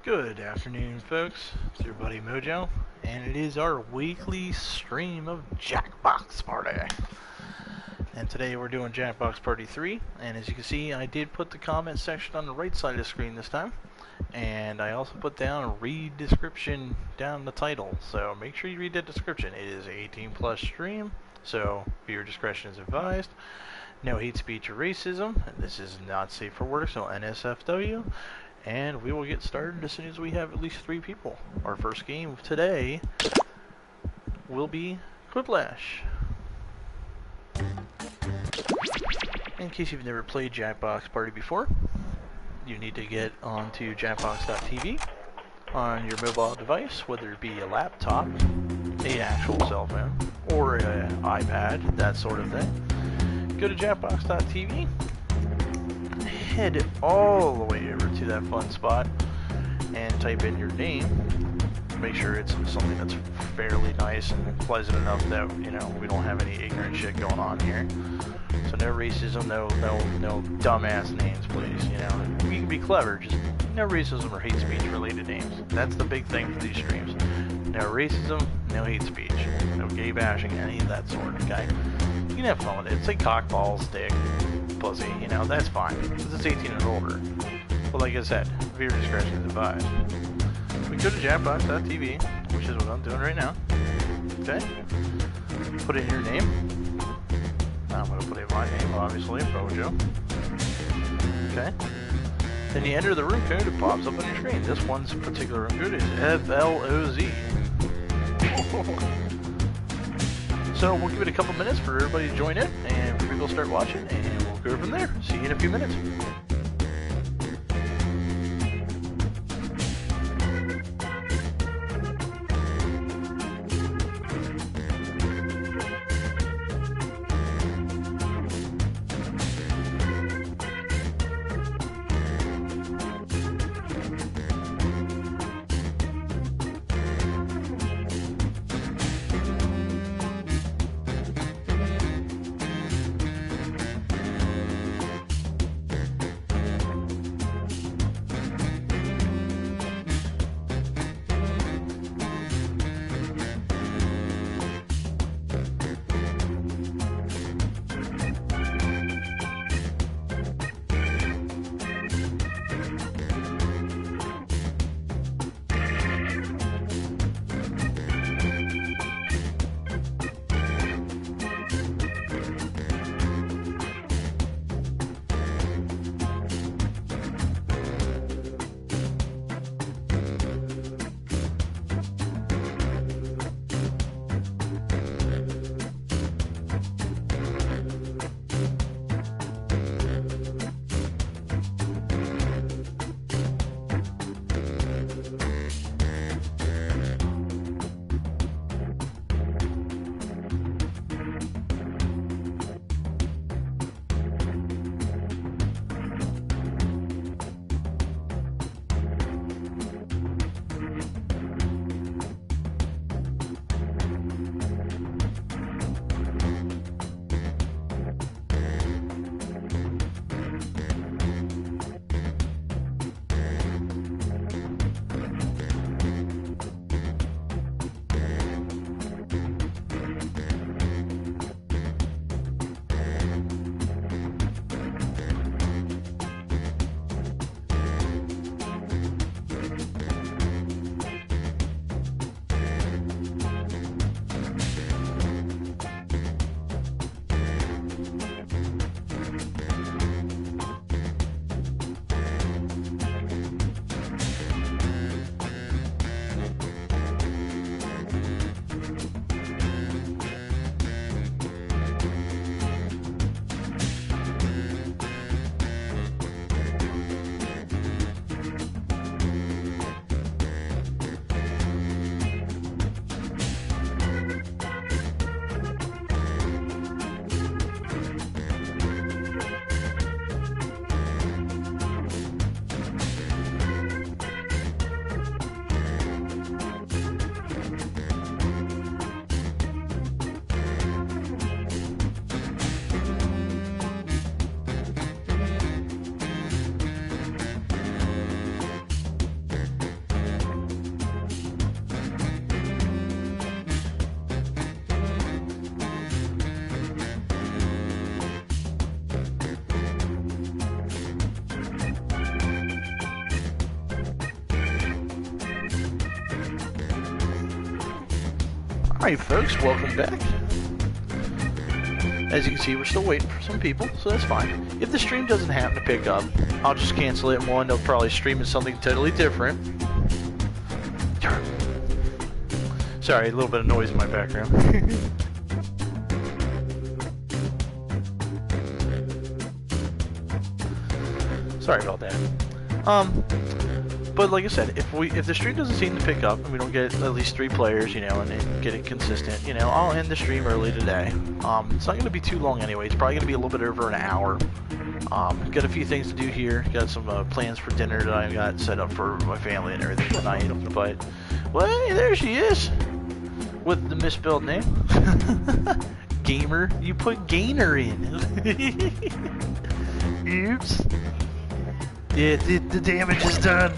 Good afternoon, folks. It's your buddy Mojo, and it is our weekly stream of Jackbox Party. And today we're doing Jackbox Party 3, and as you can see, I did put the comment section on the right side of the screen this time, and I also put down read description down the title, so make sure you read that description. It is an 18 plus stream, so viewer discretion is advised. No hate speech or racism. This is not safe for work, so NSFW. And we will get started as soon as we have at least 3 people. Our first game of today will be Quiplash. In case you've never played Jackbox Party before, you need to get onto jackbox.tv on your mobile device, whether it be a laptop, an actual cell phone, or an iPad, that sort of thing. Go to jackbox.tv. Head all the way over to that fun spot and type in your name. Make sure it's something that's fairly nice and pleasant enough that, you know, we don't have any ignorant shit going on here. So no racism, no dumbass names, please. You know, we can be clever, just no racism or hate speech related names. That's the big thing for these streams. No racism, no hate speech, no gay bashing, any of that sort. Okay, you can have fun with it. Say cock, balls, dick, pussy, you know, that's fine, because it's 18 and older. But like I said, viewer discretion is advised. We go to jackbox.tv, which is what I'm doing right now. Okay? Put in your name. I'm going to put in my name, obviously, Mojo. Okay? Then you enter the room code, it pops up on your screen. This one's particular room code is FLOZ. So we'll give it a couple minutes for everybody to join in, and people will start watching, and we'll go from there. See you in a few minutes. Alright folks, welcome back. As you can see, we're still waiting for some people, so that's fine. If the stream doesn't happen to pick up, I'll just cancel it and we'll end up probably streaming something totally different. Sorry, a little bit of noise in my background. Sorry about that. But like I said, if the stream doesn't seem to pick up and we don't get at least 3 players, you know, and get it consistent, you know, I'll end the stream early today. It's not going to be too long anyway. It's probably going to be a little bit over an hour. Got a few things to do here. Got some plans for dinner that I got set up for my family and everything tonight. But, well, hey, there she is with the misspelled name. Gamer, you put Gainer in. Oops. Yeah, the damage is done.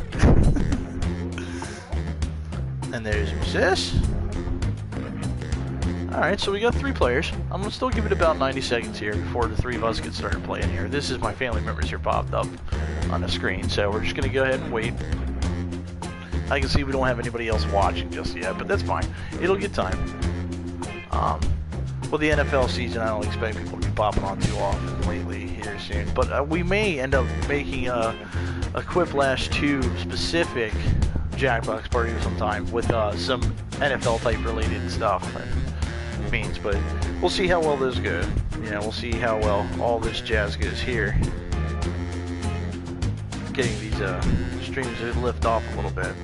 And there's your sis. Alright, so we got 3 players. I'm gonna still give it about 90 seconds here before the 3 of us get started playing here. This is my family members here popped up on the screen, so we're just gonna go ahead and wait. I can see we don't have anybody else watching just yet, but that's fine. It'll get time. Well, the NFL season, I don't expect people to be popping on too often lately here soon. But we may end up making a Quiplash 2 specific Jackbox party sometime with some NFL type related stuff and means. But we'll see how well this goes. You know, we'll see how well all this jazz goes here. Getting these streams to lift off a little bit.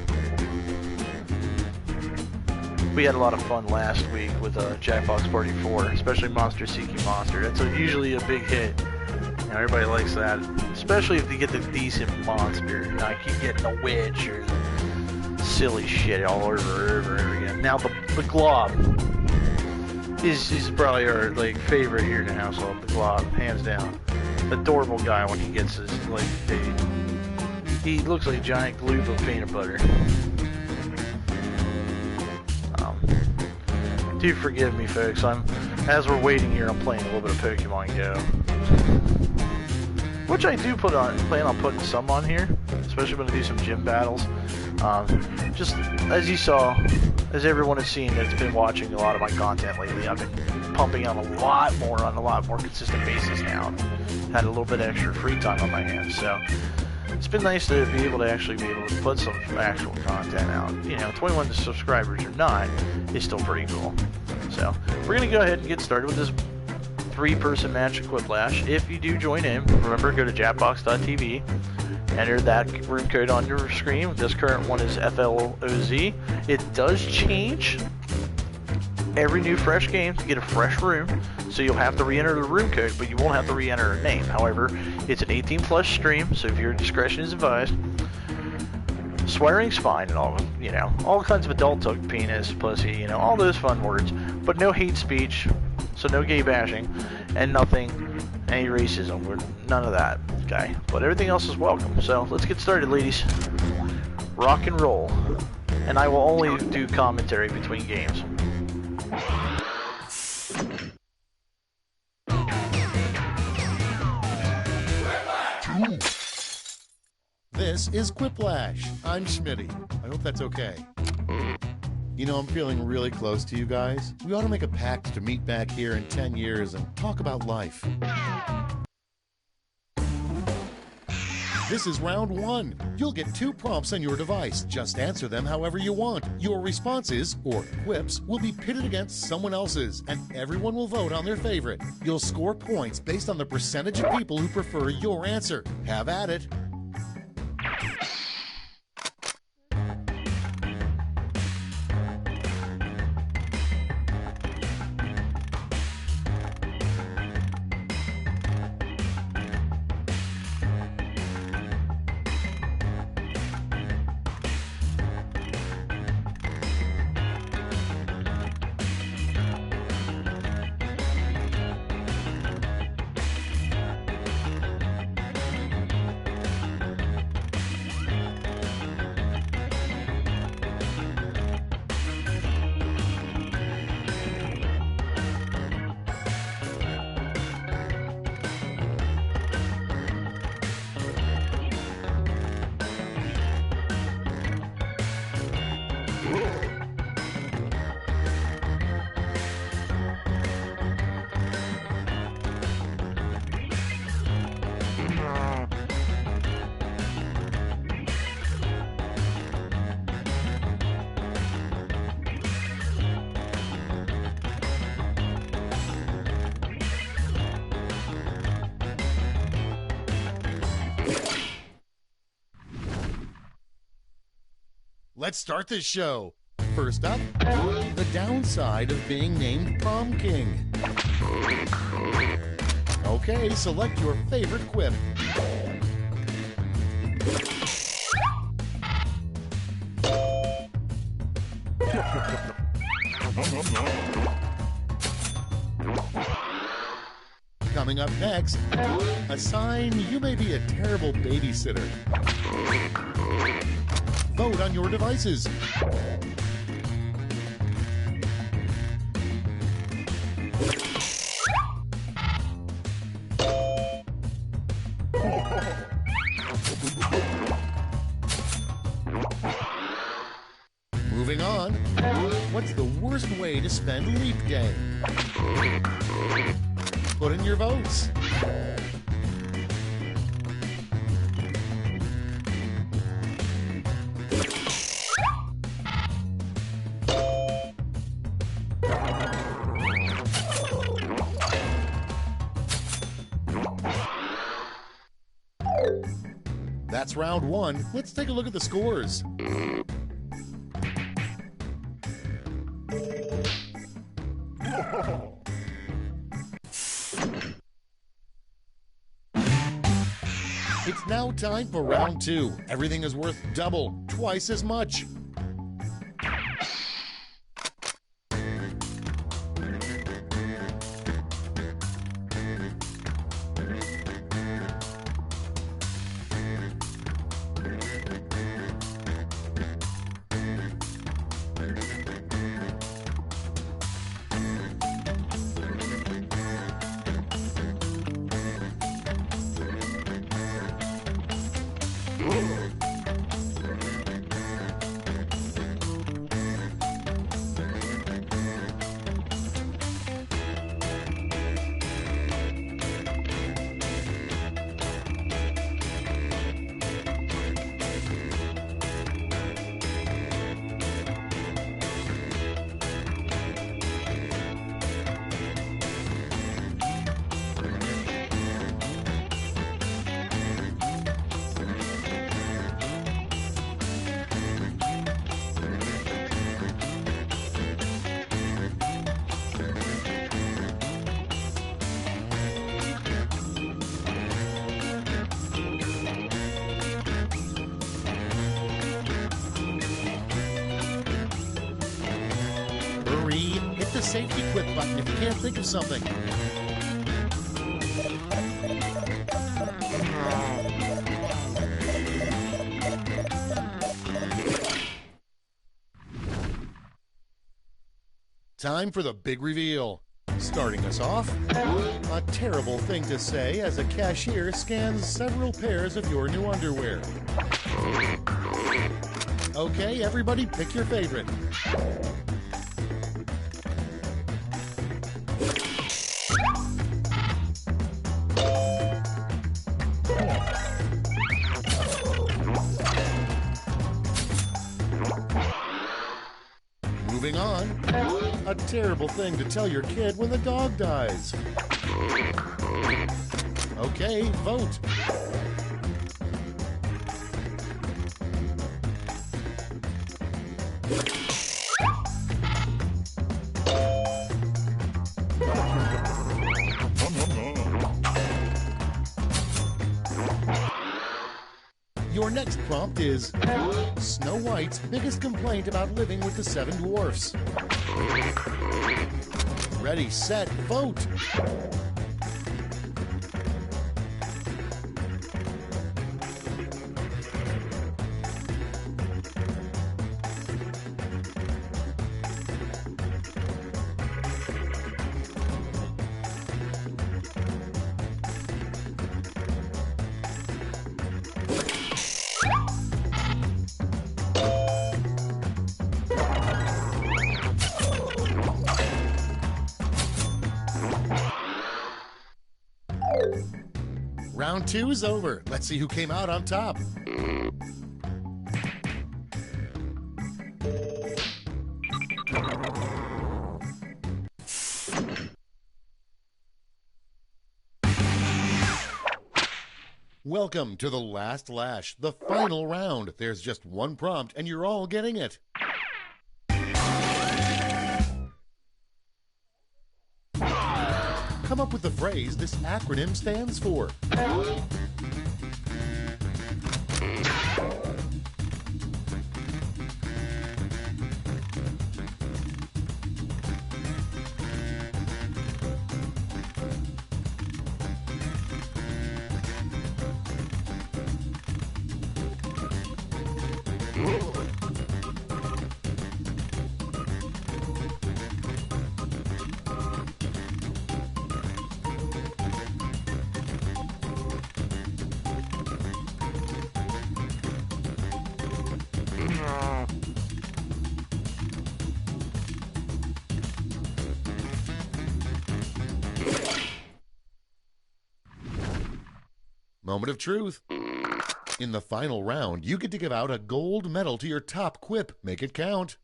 We had a lot of fun last week with Jackbox Party 4, especially Monster Seeking Monster. That's usually a big hit. You know, everybody likes that, especially if you get the decent monster. Like you get the witch or the silly shit all over again. Now the glob is probably our favorite here in the household. The glob, hands down. Adorable guy when he gets his he looks like a giant gloop of peanut butter. Do forgive me, folks. As we're waiting here, I'm playing a little bit of Pokemon Go, which I do plan on putting some on here, especially when I do some gym battles. Just as you saw, as everyone has seen that's been watching a lot of my content lately, I've been pumping on a lot more consistent basis now. Had a little bit extra free time on my hands, so it's been nice to be able to put some actual content out. You know, 21 subscribers or not is still pretty cool. So we're gonna go ahead and get started with this 3-person match of Quiplash. If you do join in, remember, go to jackbox.tv, enter that room code on your screen. This current one is FLOZ. It does change every new fresh game to get a fresh room, so you'll have to re-enter the room code, but you won't have to re-enter a name. However, it's an 18+ stream, so if your discretion is advised. Swearing's fine and all, you know, all kinds of adult talk, penis, pussy, you know, all those fun words, but no hate speech, so no gay bashing, and nothing, any racism, none of that, okay? But everything else is welcome, so let's get started, ladies. Rock and roll. And I will only do commentary between games. This is Quiplash. I'm Schmitty. I hope that's okay. You know, I'm feeling really close to you guys. We ought to make a pact to meet back here in 10 years and talk about life. This is round 1. You'll get 2 prompts on your device. Just answer them however you want. Your responses, or quips, will be pitted against someone else's, and everyone will vote on their favorite. You'll score points based on the percentage of people who prefer your answer. Have at it. Let's start this show. First up, the downside of being named Prom King. Okay, select your favorite quip. Coming up next, a sign you may be a terrible babysitter. Vote on your devices. Moving on, what's the worst way to spend Leap Day? Put in your votes. That's round one. Let's take a look at the scores. It's now time for round two. Everything is worth double, twice as much. Hit the safety quit button if you can't think of something. Time for the big reveal. Starting us off, a terrible thing to say as a cashier scans several pairs of your new underwear. Okay, everybody pick your favorite. Moving on, a terrible thing to tell your kid when the dog dies. Okay, vote. Your next prompt is Snow White's biggest complaint about living with the seven dwarfs. Ready, set, vote! Round two is over. Let's see who came out on top. Welcome to the last lash, the final round. There's just one prompt and you're all getting it. Come up with the phrase this acronym stands for. Moment of truth. In the final round, you get to give out a gold medal to your top quip. Make it count.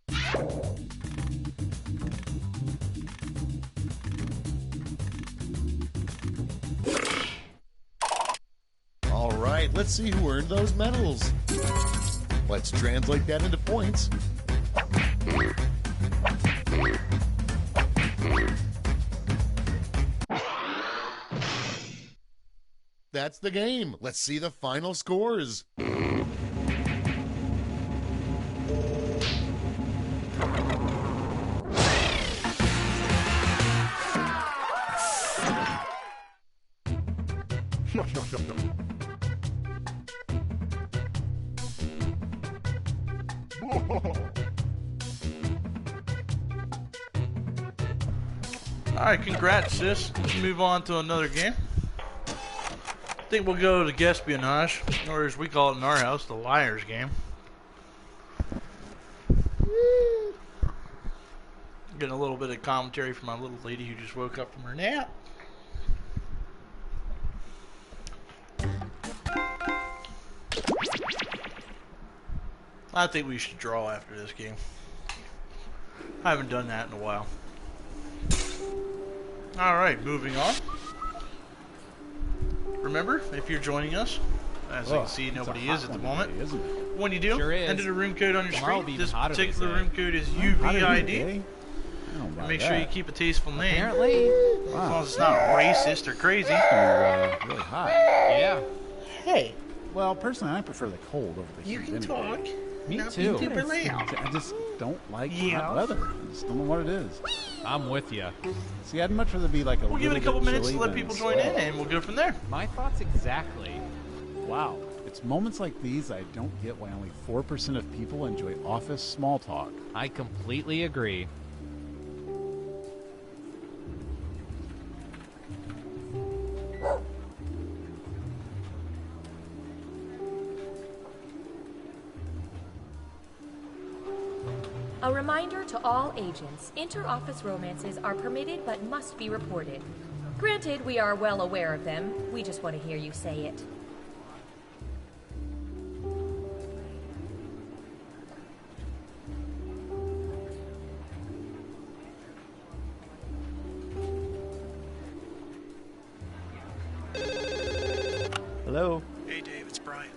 All right, let's see who earned those medals. Let's translate that into points. That's the game. Let's see the final scores. No. Alright, congrats, sis. Let's move on to another game. I think we'll go to Guespionage, or as we call it in our house, the Liar's Game. Getting a little bit of commentary from my little lady who just woke up from her nap. I think we should draw after this game. I haven't done that in a while. Alright, moving on. Remember, if you're joining us, as you can see, nobody is at the moment. Today, isn't it? When you do, Sure is. enter the room code on your Tomorrow will screen. be This even hotter, they particular say. room code is Hotter UVID. today? I don't know And make about sure you that. keep a tasteful name, Apparently. as long as it's not racist or crazy. Really hot. Yeah. Hey, Well, personally, I prefer the cold over the heat. you can anyway. talk. Me Not too. be super loud. I just don't like Yeah. hot weather. I just don't know what it is. I'm with you. See, I'd much rather be like a We'll give it a little couple bit minutes to chilly let than people join in, snow. and we'll go from there. My thoughts exactly. Wow. It's moments like these I don't get why only 4% of people enjoy office small talk. I completely agree. A reminder to all agents, inter-office romances are permitted but must be reported. Granted, we are well aware of them. We just want to hear you say it. Hello? Hey Dave, it's Brian.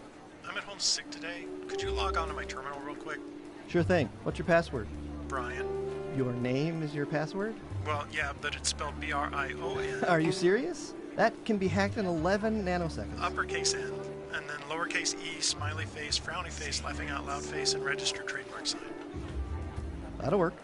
I'm at home sick today. Could you log on to my terminal real quick? Sure thing. What's your password? Brian. Your name is your password? Well, yeah, but it's spelled B-R-I-O-N. Are you serious? That can be hacked in 11 nanoseconds. Uppercase N, and then lowercase e, smiley face, frowny face, laughing out loud face, and registered trademark sign. That'll work.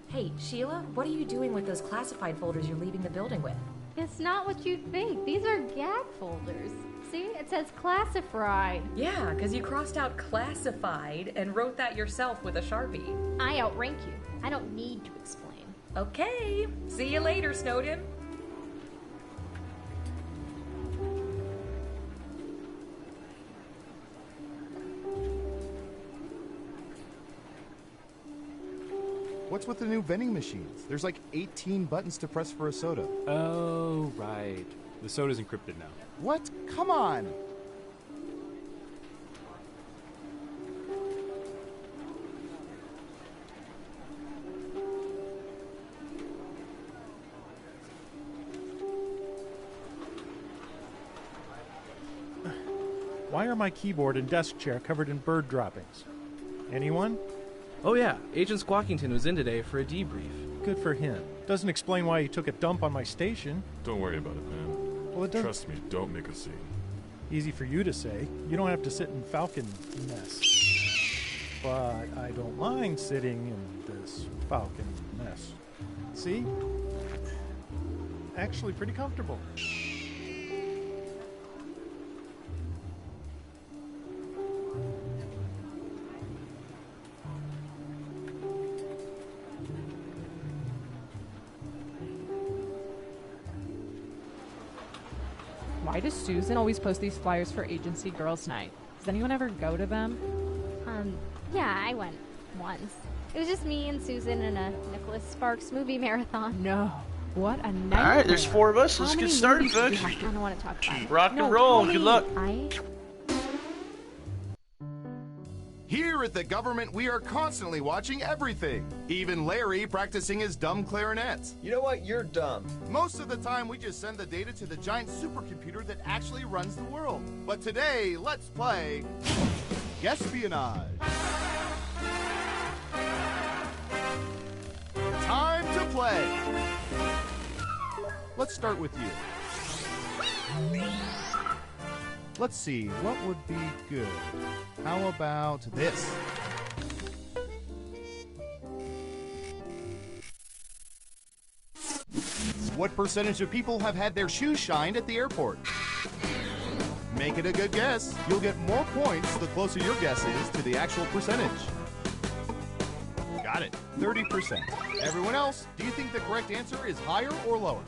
Hey, Sheila, what are you doing with those classified folders you're leaving the building with? It's not what you'd think. These are gag folders. See, it says classified. Yeah, because you crossed out classified and wrote that yourself with a Sharpie. I outrank you. I don't need to explain. Okay, see you later, Snowden. What's with the new vending machines? There's like 18 buttons to press for a soda. Oh, right. The soda's encrypted now. What? Come on! Why are my keyboard and desk chair covered in bird droppings? Anyone? Oh yeah, Agent Squawkington was in today for a debrief. Good for him. Doesn't explain why he took a dump on my station. Don't worry about it, man. Well, it doesn't. Trust me, don't make a scene. Easy for you to say. You don't have to sit in Falcon mess. But I don't mind sitting in this Falcon mess. See? Actually pretty comfortable. Why does Susan always post these flyers for Agency Girls Night? Does anyone ever go to them? Yeah, I went once. It was just me and Susan in a Nicholas Sparks movie marathon. No. What a nightmare. Alright, there's 4 of us. Let's How get many started, movies do you folks. have to- I don't want to talk about it. Rock and No, roll. tell Good me. luck. Here at the government, we are constantly watching everything. Even Larry practicing his dumb clarinet. You know what? You're dumb. Most of the time, we just send the data to the giant supercomputer that actually runs the world. But today, let's play Espionage. Time to play. Let's start with you. Let's see, what would be good? How about this? What percentage of people have had their shoes shined at the airport? Make it a good guess. You'll get more points the closer your guess is to the actual percentage. Got it. 30%. Everyone else, do you think the correct answer is higher or lower?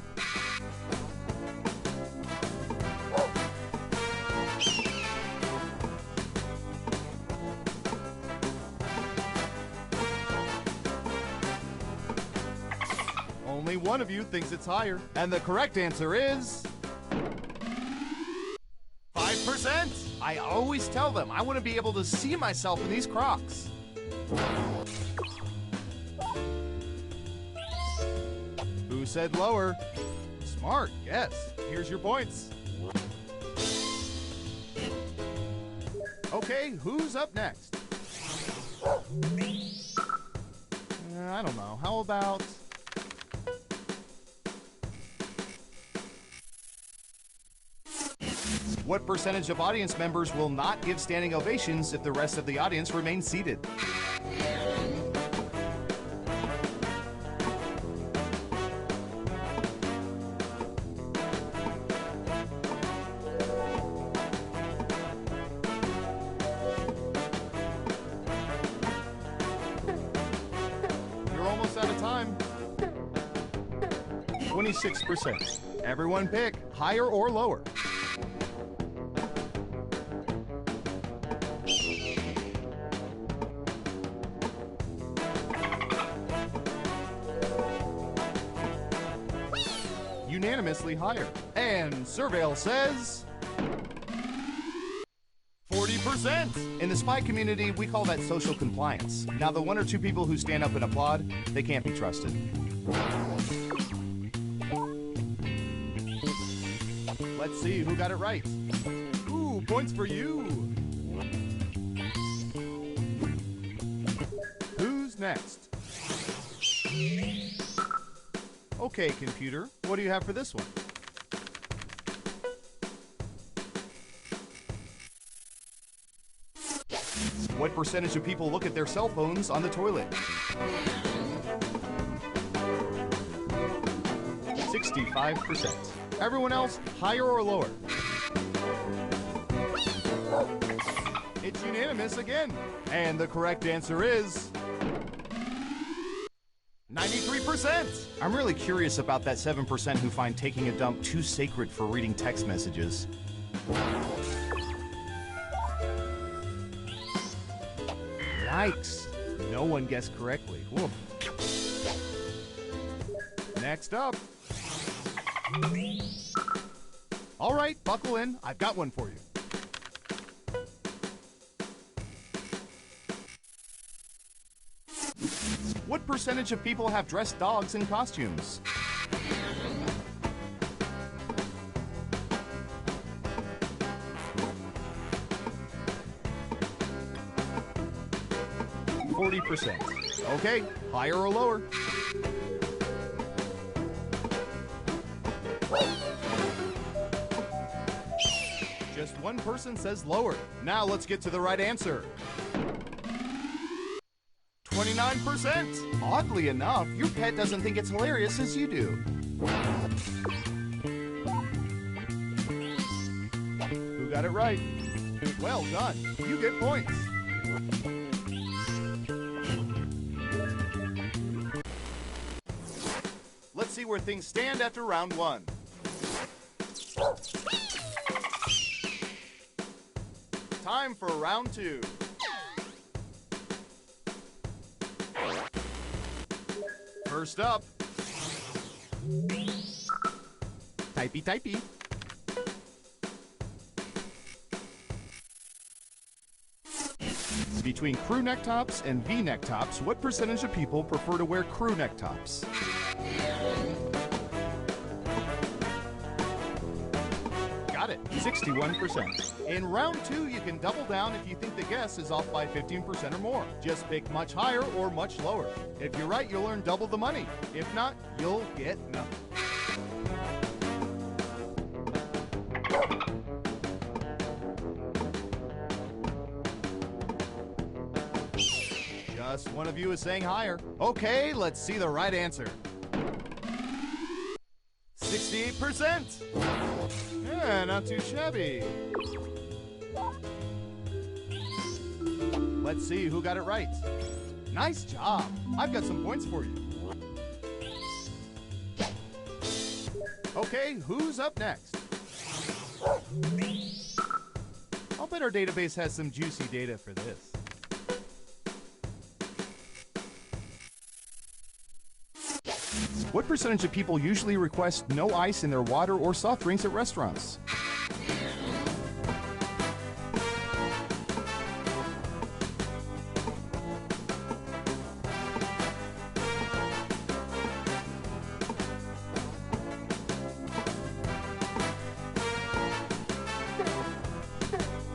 Only one of you thinks it's higher. And the correct answer is 5%. I always tell them I want to be able to see myself in these Crocs. Who said lower? Smart, yes. Here's your points. Okay, who's up next? I don't know. How about... What percentage of audience members will not give standing ovations if the rest of the audience remains seated? You're almost out of time. 26%. Everyone pick higher or lower. Unanimously higher. And Surveil says 40%. In the spy community, we call that social compliance. Now, the 1 or 2 people who stand up and applaud, they can't be trusted. Let's see who got it right. Ooh, points for you. Who's next? Okay, computer, what do you have for this one? What percentage of people look at their cell phones on the toilet? 65%. Everyone else, higher or lower? It's unanimous again. And the correct answer is 93%. I'm really curious about that 7% who find taking a dump too sacred for reading text messages. Yikes. No one guessed correctly. Woof. Next up. All right, buckle in. I've got one for you. What percentage of people have dressed dogs in costumes? 40%. Okay, higher or lower? Just one person says lower. Now let's get to the right answer. 29%. Oddly enough, your pet doesn't think it's hilarious as you do. Who got it right? Well done. You get points. Let's see where things stand after round one. Time for round two. First up. Typey, typey. Between crew neck tops and V-neck tops, what percentage of people prefer to wear crew neck tops? Got it, 61%. In round two, you can double down if you think the guess is off by 15% or more. Just pick much higher or much lower. If you're right, you'll earn double the money. If not, you'll get nothing. Just one of you is saying higher. Okay, let's see the right answer. 68%. Yeah, not too shabby. Let's see who got it right. Nice job. I've got some points for you. Okay, who's up next? I'll bet our database has some juicy data for this. What percentage of people usually request no ice in their water or soft drinks at restaurants?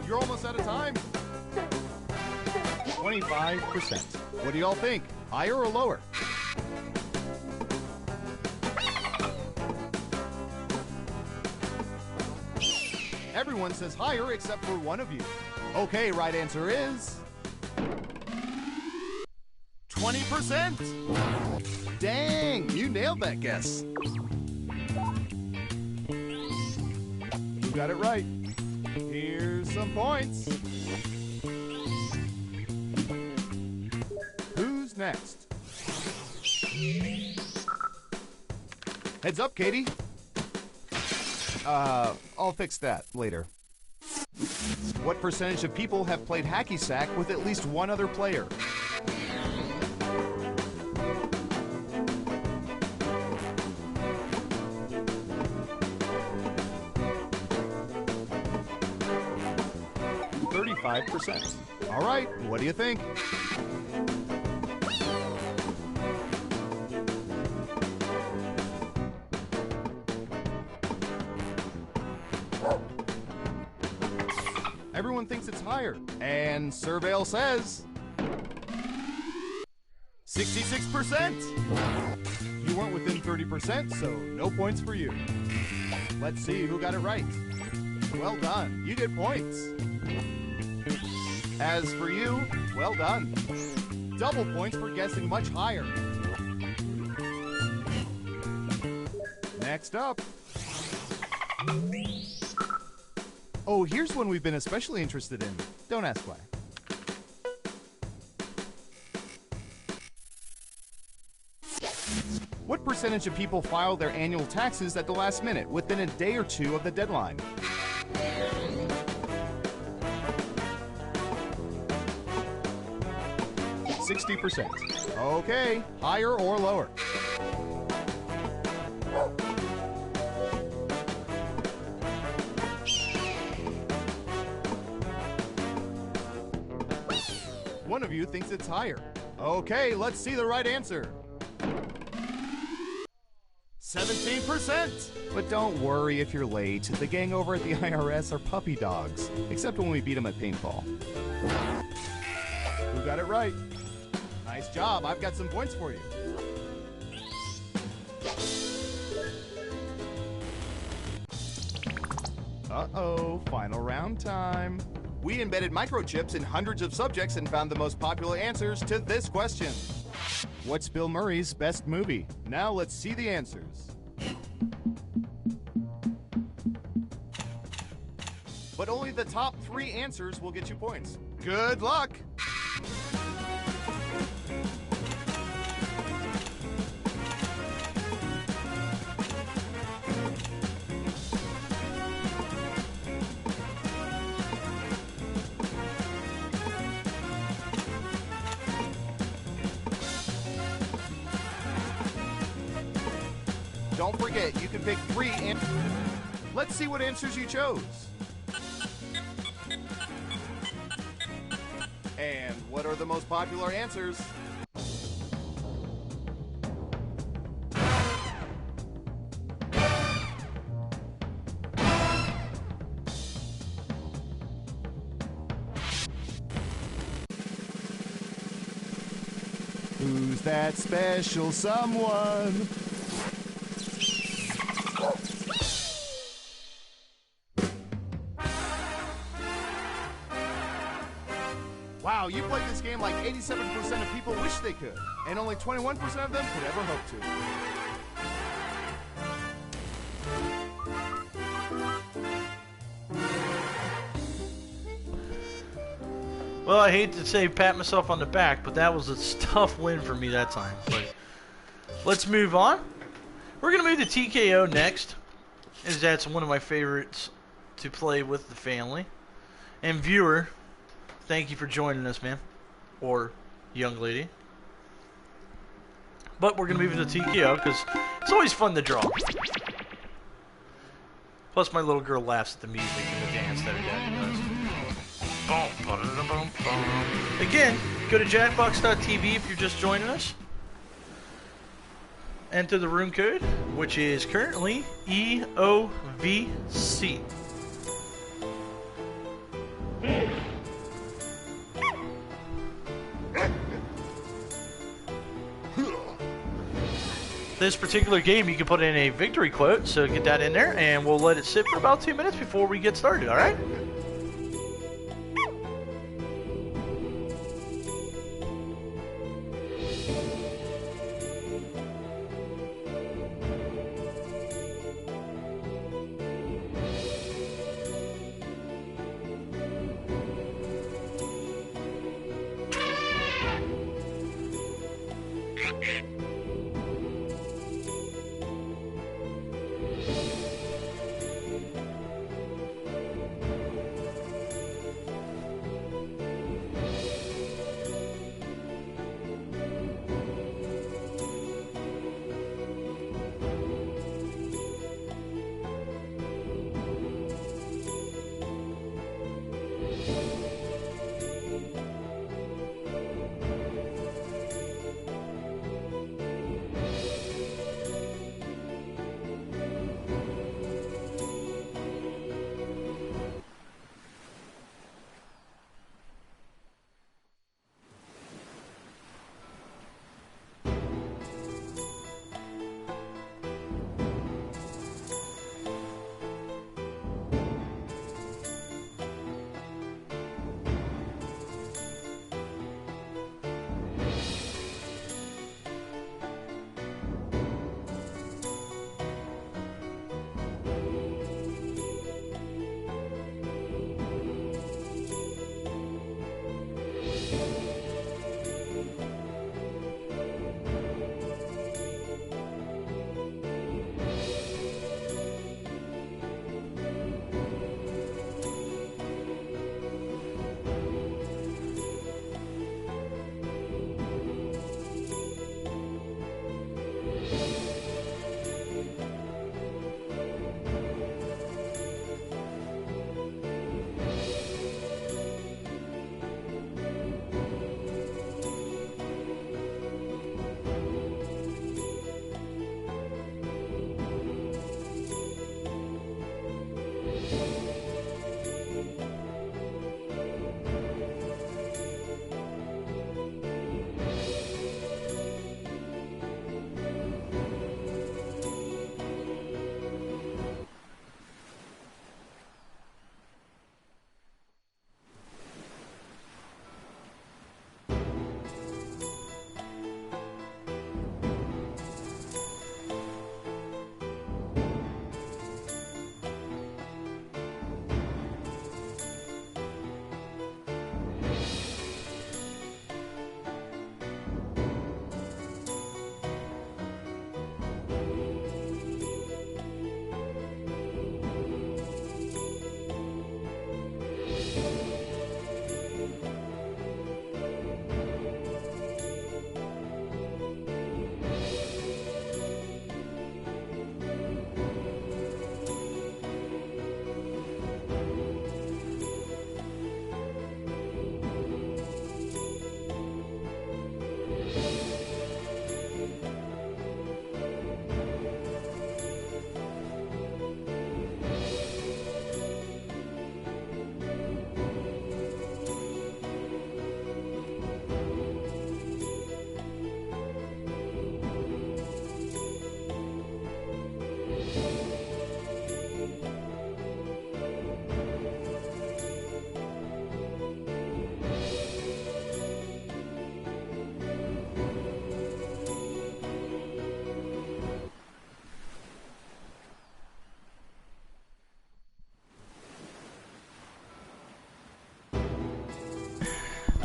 You're almost out of time. 25%. What do y'all think? Higher or lower? Everyone says higher except for one of you. Okay, right answer is 20%. Dang, you nailed that guess. Who got it right? Here's some points. Who's next? Heads up, Katie. I'll fix that later. What percentage of people have played hacky sack with at least one other player? %. All right, what do you think? Everyone thinks it's higher, and Surveil says 66%. You weren't within 30%, so no points for you. Let's see who got it right. Well done, you get points. As for you, well done. Double points for guessing much higher. Next up. Oh, here's one we've been especially interested in. Don't ask why. What percentage of people file their annual taxes at the last minute, within a day or two of the deadline? %. Okay, higher or lower? One of you thinks it's higher. Okay, let's see the right answer. 17%. But don't worry if you're late. The gang over at the IRS are puppy dogs, except when we beat them at paintball. Who got it right? Nice job. I've got some points for you. Uh-oh, final round time. We embedded microchips in hundreds of subjects and found the most popular answers to this question. What's Bill Murray's best movie? Now let's see the answers. But only the top 3 answers will get you points. Good luck! Don't forget, you can pick 3 answers. Let's see what answers you chose. And what are the most popular answers? Who's that special someone? Wow, you played this game like 87% of people wish they could, and only 21% of them could ever hope to. Well, I hate to say pat myself on the back, but that was a tough win for me that time. But let's move on. We're going to move to TKO next, as that's one of my favorites to play with the family. And viewer, thank you for joining us, man. Or young lady. But we're going to move into TKO because it's always fun to draw. Plus, my little girl laughs at the music and the dance that her daddy does. Again, go to jackbox.tv if you're just joining us. Enter the room code, which is currently EOVC. This particular game, you can put in a victory quote, so get that in there, and we'll let it sit for about 2 minutes before we get started, alright?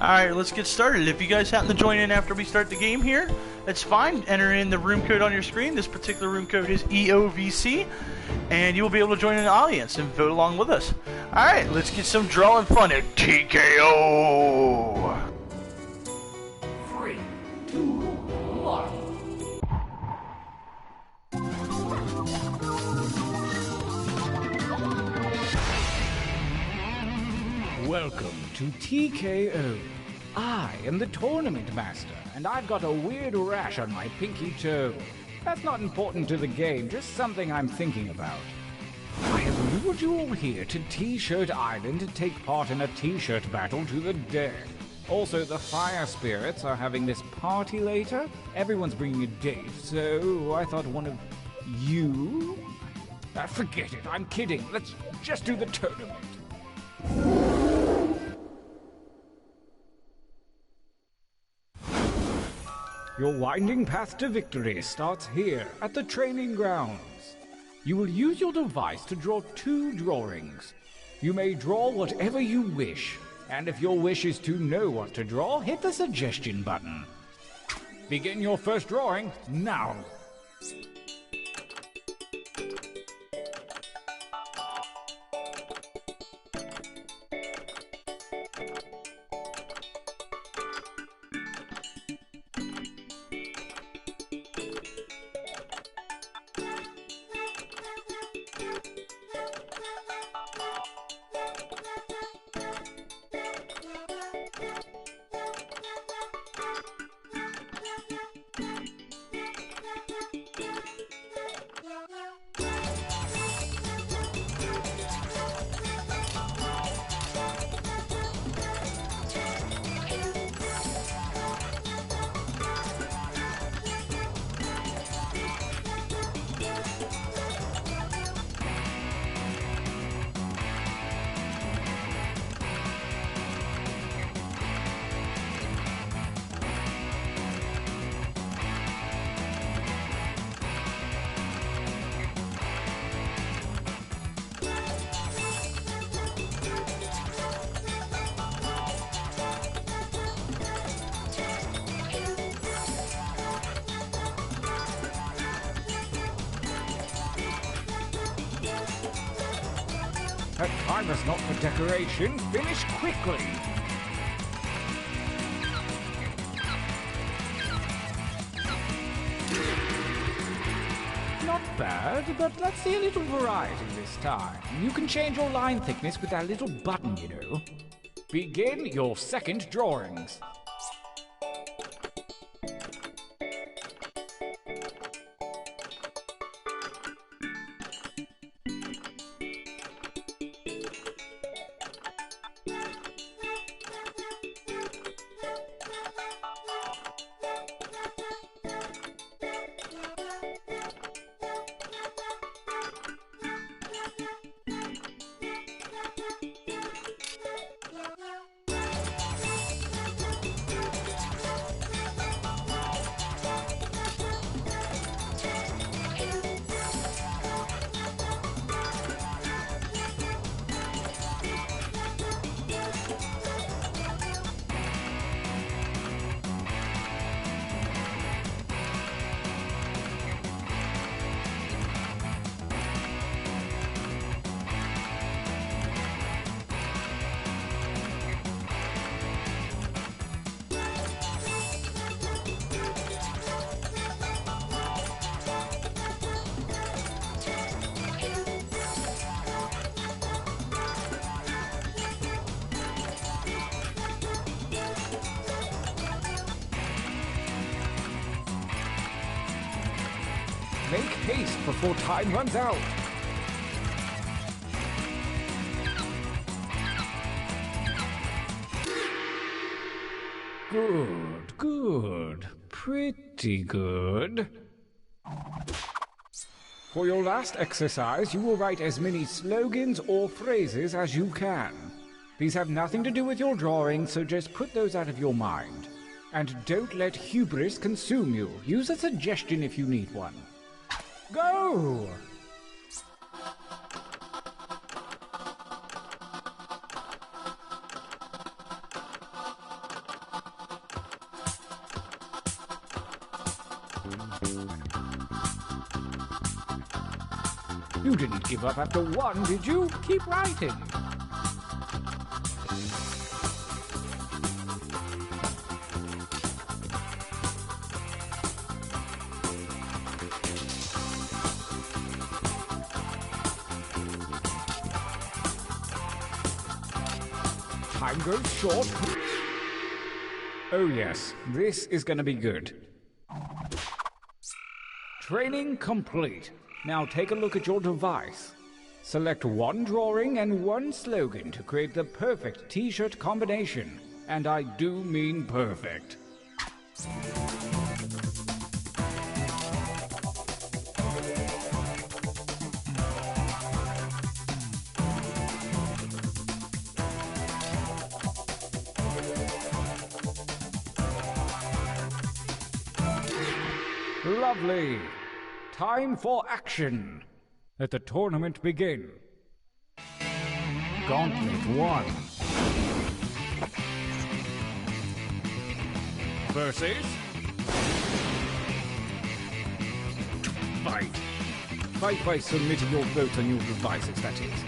Alright, let's get started. If you guys happen to join in after we start the game here, that's fine. Enter in the room code on your screen. This particular room code is EOVC, and you will be able to join in the audience and vote along with us. Alright, let's get some drawing fun at TKO! 3, 2, 1. Welcome to TKO. I am the tournament master, and I've got a weird rash on my pinky toe. That's not important to the game, just something I'm thinking about. I have lured you all here to T-Shirt Island to take part in a T-shirt battle to the death. Also, the Fire Spirits are having this party later. Everyone's bringing a date, so I thought one of you... forget it, I'm kidding. Let's just do the tournament. Your winding path to victory starts here, at the training grounds. You will use your device to draw 2 drawings. You may draw whatever you wish, and if your wish is to know what to draw, hit the suggestion button. Begin your first drawing now. That time is not for decoration. Finish quickly. Not bad, but let's see a little variety this time. You can change your line thickness with that little button, you know. Begin your second drawings. Make haste before time runs out. Good, good. Pretty good. For your last exercise, you will write as many slogans or phrases as you can. These have nothing to do with your drawing, so just put those out of your mind. And don't let hubris consume you. Use a suggestion if you need one. Go! You didn't give up after one, did you? Keep writing. Time goes short. Oh yes, this is gonna be good. Training complete. Now take a look at your device. Select one drawing and one slogan to create the perfect t-shirt combination. And I do mean perfect. Lovely. Time for action. Let the tournament begin. Gauntlet 1. Versus... Fight. Fight by submitting your vote on your devices, that is.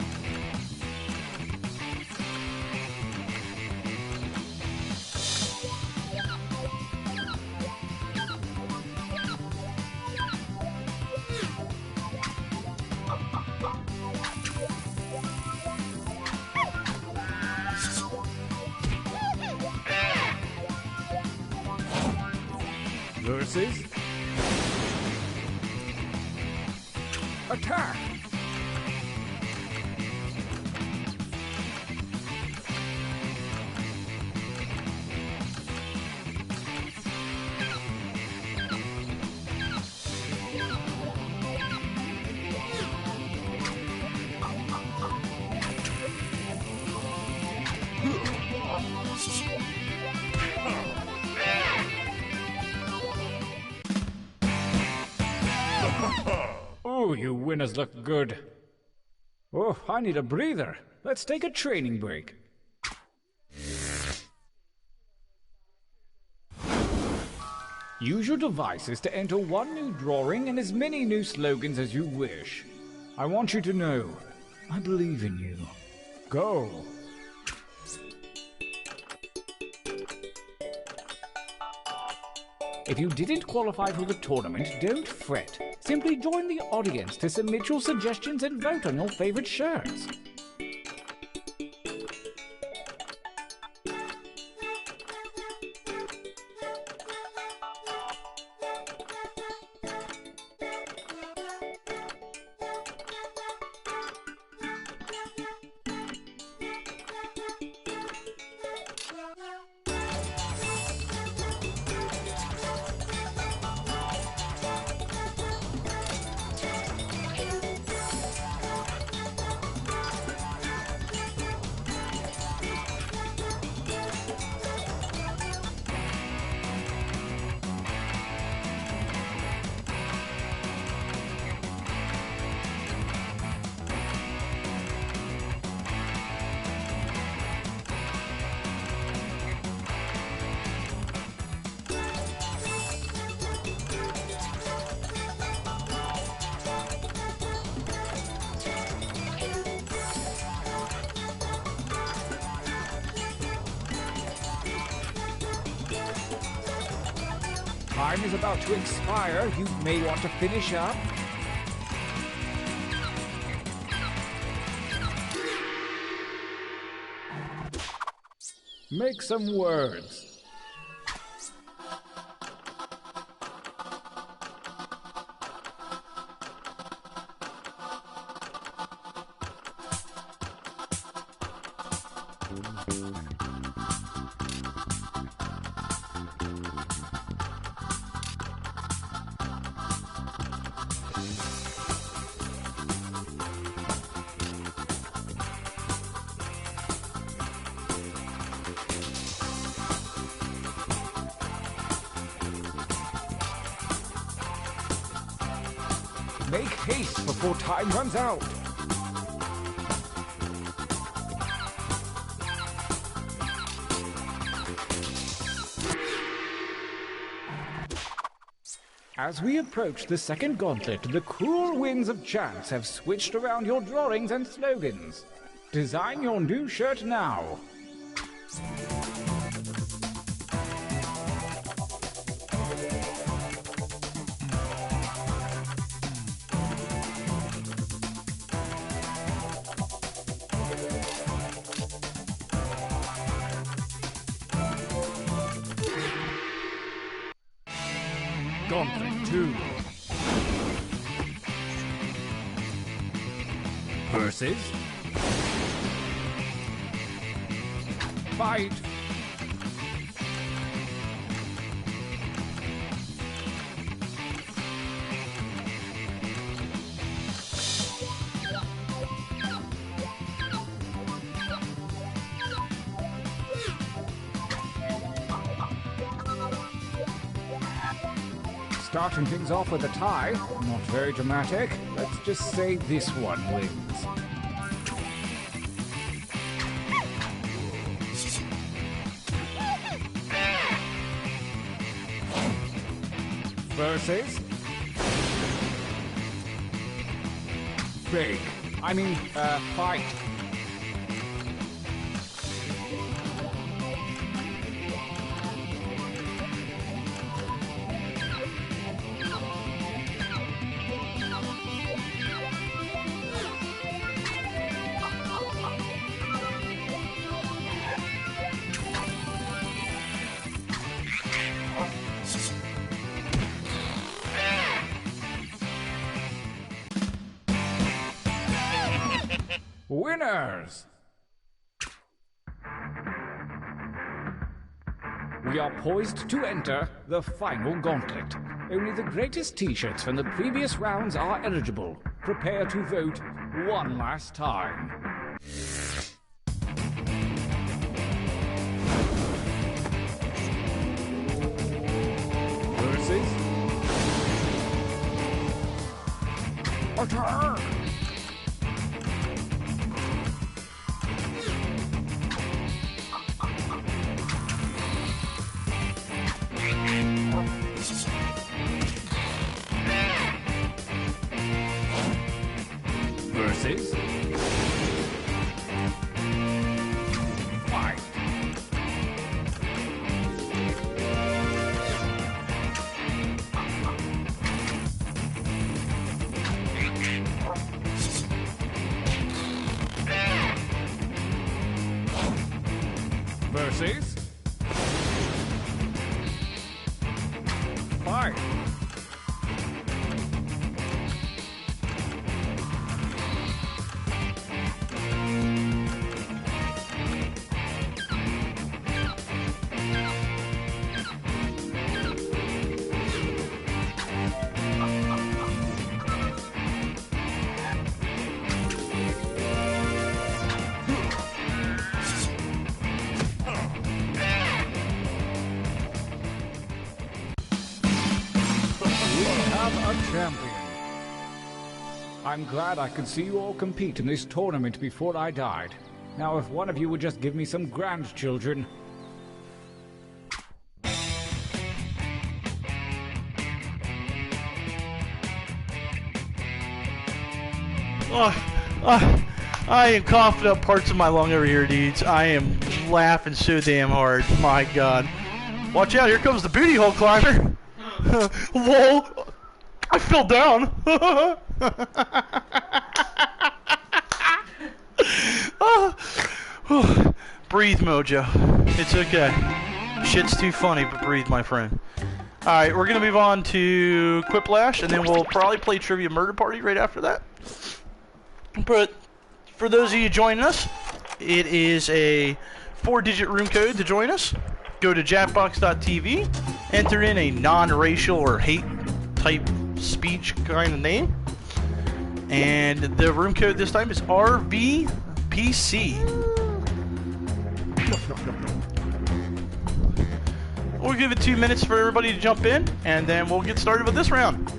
Versus... Attack! Oh, you winners look good. Oh, I need a breather. Let's take a training break. Use your devices to enter one new drawing and as many new slogans as you wish. I want you to know, I believe in you. Go! If you didn't qualify for the tournament, don't fret. Simply join the audience to submit your suggestions and vote on your favorite shirts. Time is about to expire. You may want to finish up. Make some words. Make haste before time runs out. As we approach the second gauntlet, the cruel winds of chance have switched around your drawings and slogans. Design your new shirt now. Gauntlet 2. Versus. Fight. Starting things off with a tie, not very dramatic. Let's just say this one wins. Versus fight. Winners! We are poised to enter the final gauntlet. Only the greatest t-shirts from the previous rounds are eligible. Prepare to vote one last time. Versus... Attack! Versus fight. Versus fight. Champion. I'm glad I could see you all compete in this tournament before I died. Now, if one of you would just give me some grandchildren. I am coughing up parts of my lung over here, dudes. I am laughing so damn hard. My God. Watch out, here comes the booty hole climber. Whoa. I fell down. Breathe, Mojo. It's okay. Shit's too funny, but breathe, my friend. Alright, we're going to move on to Quiplash, and then we'll probably play Trivia Murder Party right after that. But for those of you joining us, it is a 4-digit room code to join us. Go to jackbox.tv, enter in a non-racial or hate-type speech kind of name, and the room code this time is RVPC. We'll give it 2 minutes for everybody to jump in, and then we'll get started with this round.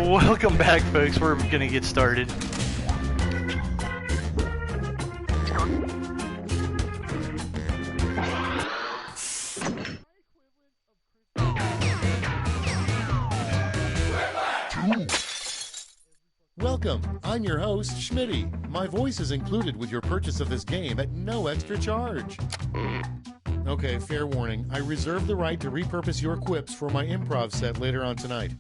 Welcome back, folks. We're going to get started. Welcome, I'm your host, Schmitty. My voice is included with your purchase of this game at no extra charge. Okay, fair warning, I reserve the right to repurpose your quips for my improv set later on tonight.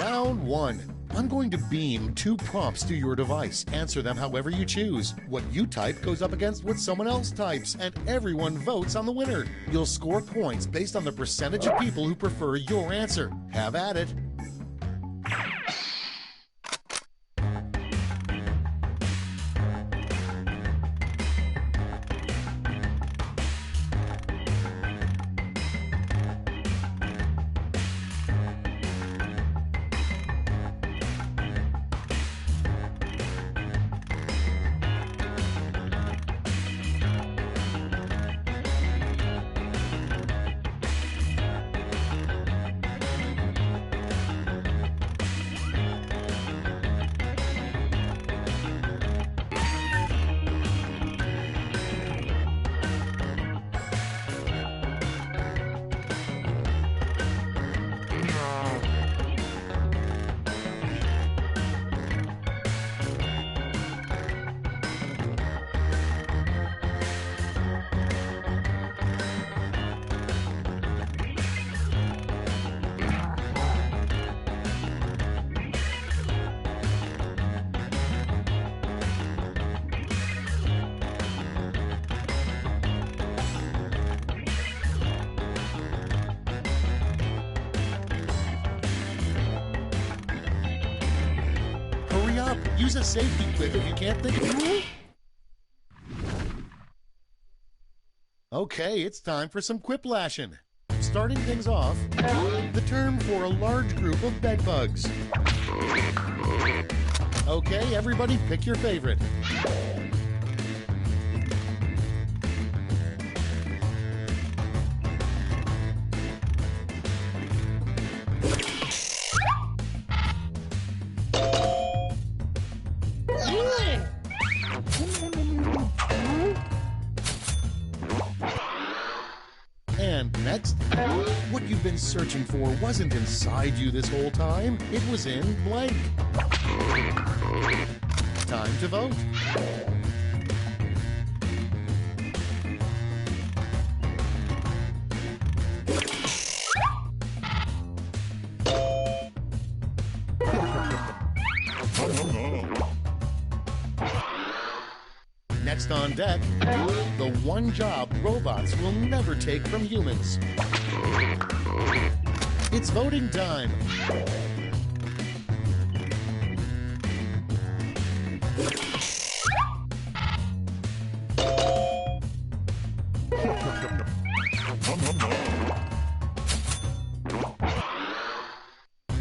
Round 1. I'm going to beam 2 prompts to your device. Answer them however you choose. What you type goes up against what someone else types, and everyone votes on the winner. You'll score points based on the percentage of people who prefer your answer. Have at it. Use a safety quip if you can't think of it. Okay, it's time for some quiplashing. Starting things off, the term for a large group of bedbugs. Okay, everybody pick your favorite. And next, what you've been searching for wasn't inside you this whole time. It was in blank. Time to vote. Next on deck, the one job robots will never take from humans. It's voting time.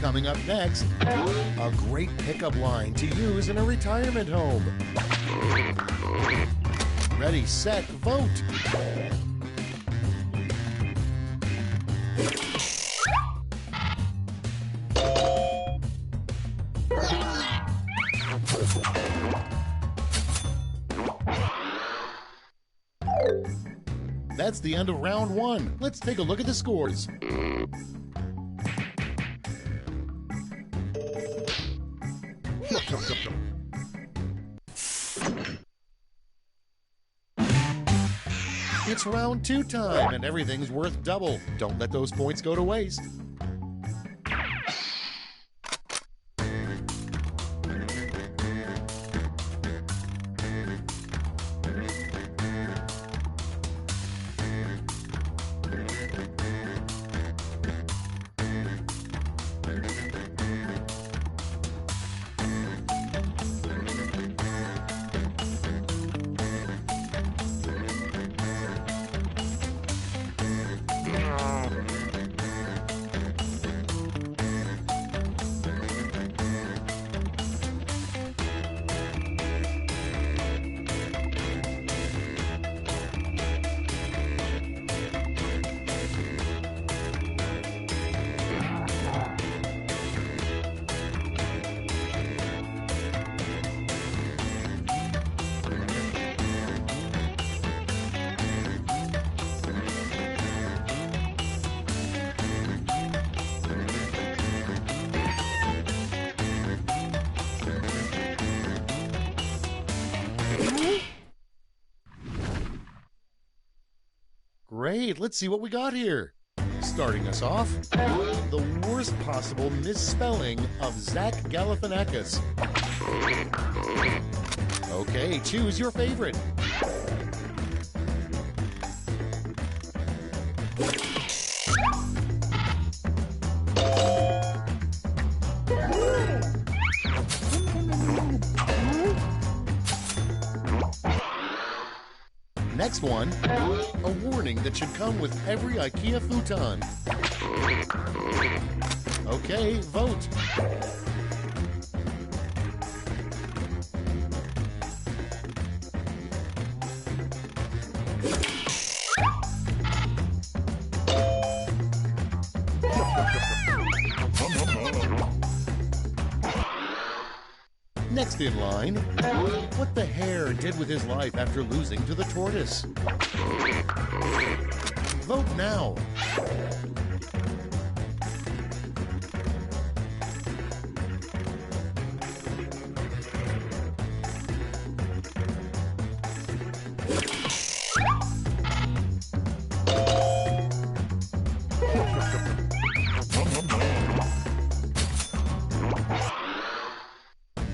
Coming up next, a great pickup line to use in a retirement home. Ready, set, vote. That's the end of round 1. Let's take a look at the scores. It's round 2 time, and everything's worth double. Don't let those points go to waste. Great, let's see what we got here. Starting us off, the worst possible misspelling of Zach Galifianakis. Okay, choose your favorite. Next one, a warning that should come with every IKEA futon. Okay, vote. Next in line, what the hare did with his life after losing to the tortoise. Vote now.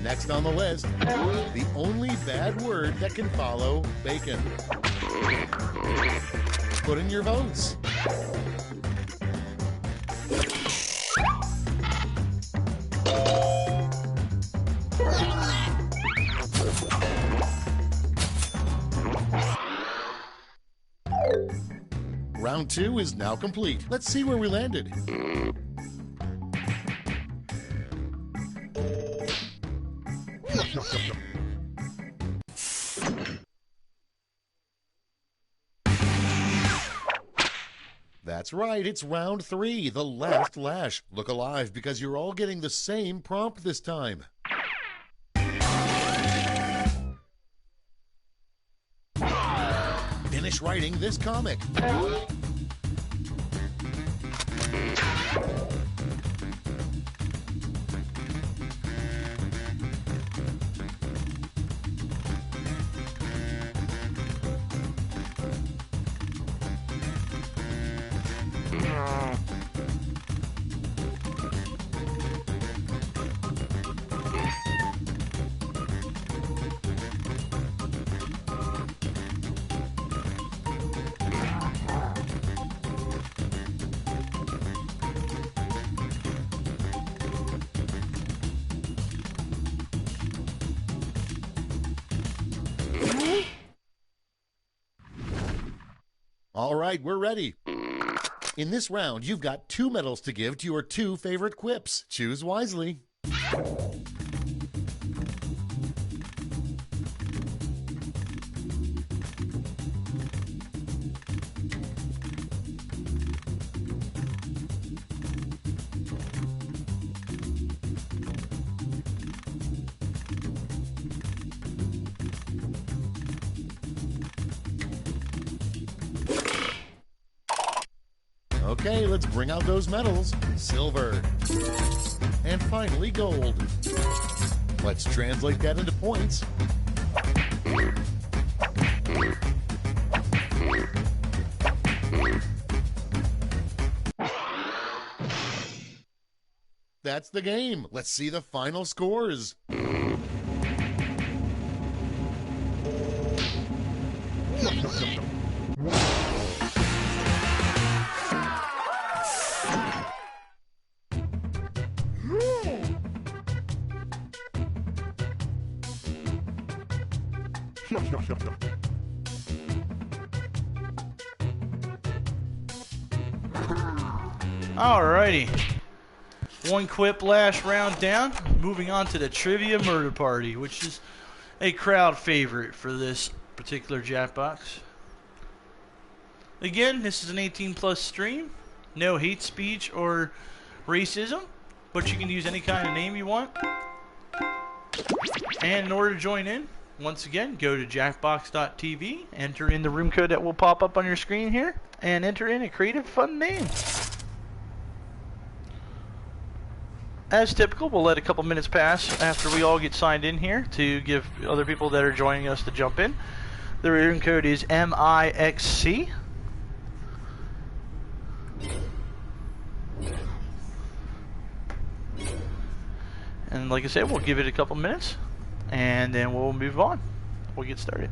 Next on the list, the only bad word that can follow bacon. Put in your votes. Round 2 is now complete. Let's see where we landed. That's right, it's round 3, the last lash. Look alive because you're all getting the same prompt this time. Finish writing this comic. All right, we're ready. In this round, you've got 2 medals to give to your 2 favorite quips. Choose wisely. Okay, let's bring out those medals. Silver. And finally, gold. Let's translate that into points. That's the game. Let's see the final scores. Alrighty. 1 quip last round down. Moving on to the Trivia Murder Party, which is a crowd favorite for this particular Jackbox. Again, this is an 18+ stream. No hate speech or racism, but you can use any kind of name you want. And in order to join in, once again, go to jackbox.tv, enter in the room code that will pop up on your screen here, and enter in a creative, fun name. As typical, we'll let a couple minutes pass after we all get signed in here to give other people that are joining us to jump in. The room code is MIXC. And like I said, we'll give it a couple minutes, and then we'll move on. We'll get started.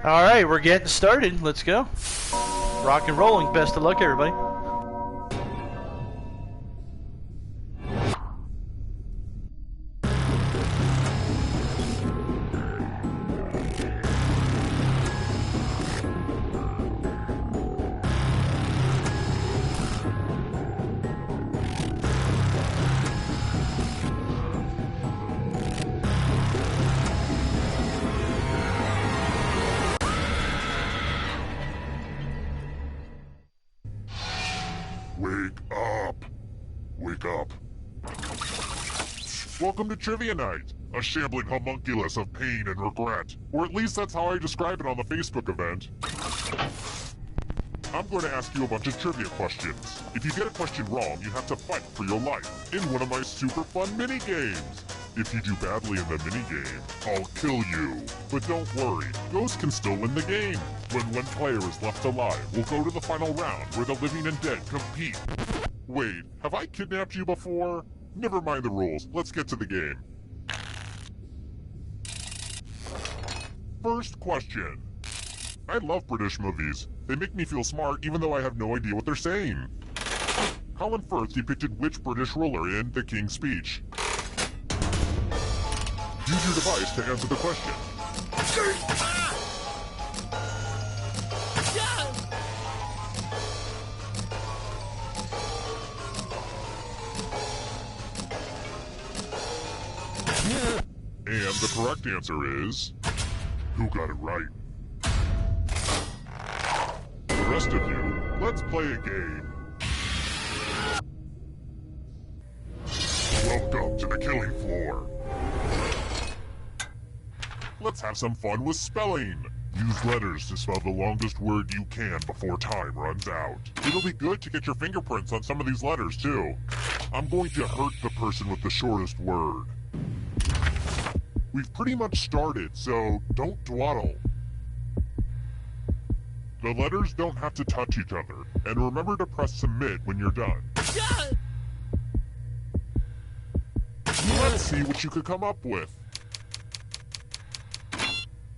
Alright, we're getting started. Let's go. Rock and rolling. Best of luck, everybody. Welcome to Trivia Night, a shambling homunculus of pain and regret. Or at least that's how I describe it on the Facebook event. I'm going to ask you a bunch of trivia questions. If you get a question wrong, you have to fight for your life in one of my super fun mini-games. If you do badly in the minigame, I'll kill you. But don't worry, ghosts can still win the game. When one player is left alive, we'll go to the final round where the living and dead compete. Wait, have I kidnapped you before? Never mind the rules, let's get to the game. First question. I love British movies. They make me feel smart even though I have no idea what they're saying. Colin Firth depicted which British ruler in The King's Speech? Use your device to answer the question. And the correct answer is... who got it right? The rest of you, let's play a game. Welcome to the killing floor. Let's have some fun with spelling. Use letters to spell the longest word you can before time runs out. It'll be good to get your fingerprints on some of these letters, too. I'm going to hurt the person with the shortest word. We've pretty much started, so don't dawdle. The letters don't have to touch each other, and remember to press submit when you're done. Let's see what you could come up with.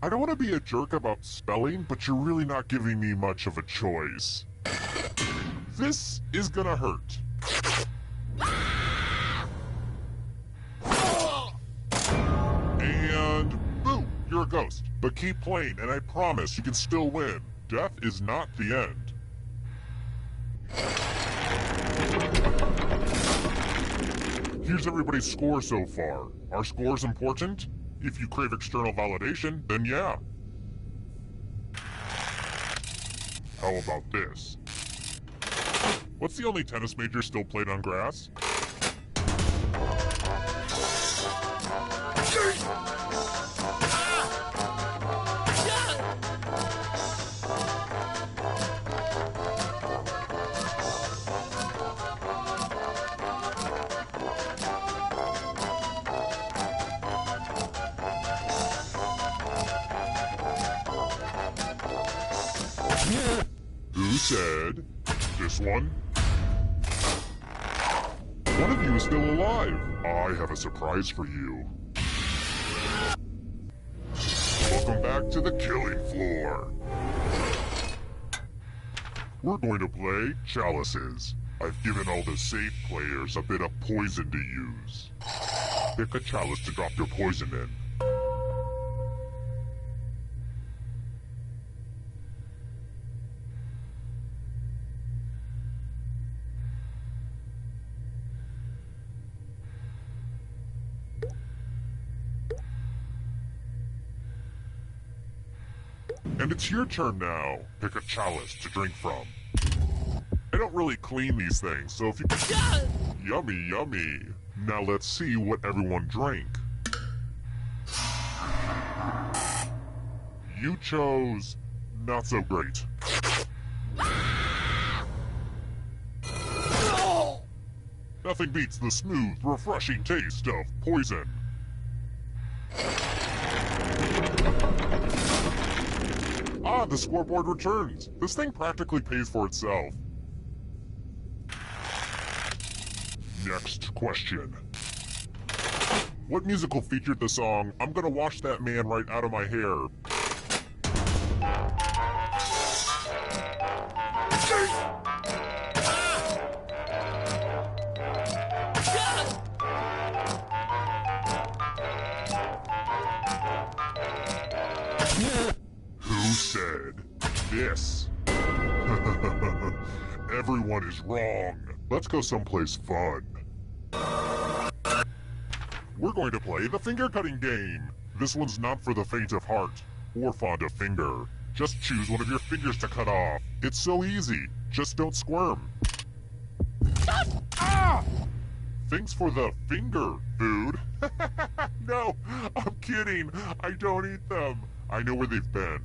I don't want to be a jerk about spelling, but you're really not giving me much of a choice. This is gonna hurt. And boom, you're a ghost. But keep playing, and I promise you can still win. Death is not the end. Here's everybody's score so far. Are scores important? If you crave external validation, then yeah. How about this? What's the only tennis major still played on grass? said? This one? One of you is still alive. I have a surprise for you. Welcome back to the killing floor. We're going to play Chalices. I've given all the safe players a bit of poison to use. Pick a chalice to drop your poison in. And it's your turn now. Pick a chalice to drink from. I don't really clean these things, so if you... Yummy, yummy. Now let's see what everyone drank. You chose... not so great. Nothing beats the smooth, refreshing taste of poison. Ah, the scoreboard returns. This thing practically pays for itself. Next question. What musical featured the song, "I'm gonna wash that man right out of my hair"? Who said this? Everyone is wrong. Let's go someplace fun. We're going to play the finger cutting game. This one's not for the faint of heart or fond of finger. Just choose one of your fingers to cut off. It's so easy. Just don't squirm. Ah! Thanks for the finger food. No, I'm kidding. I don't eat them. I know where they've been.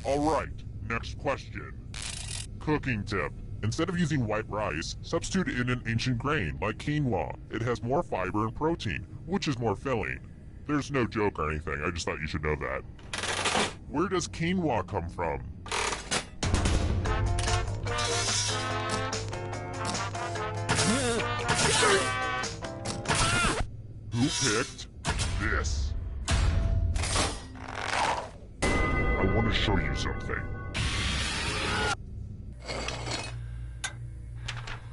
Alright, next question. Cooking tip. Instead of using white rice, substitute in an ancient grain like quinoa. It has more fiber and protein, which is more filling. There's no joke or anything, I just thought you should know that. Where does quinoa come from? Who picked this? I want to show you something.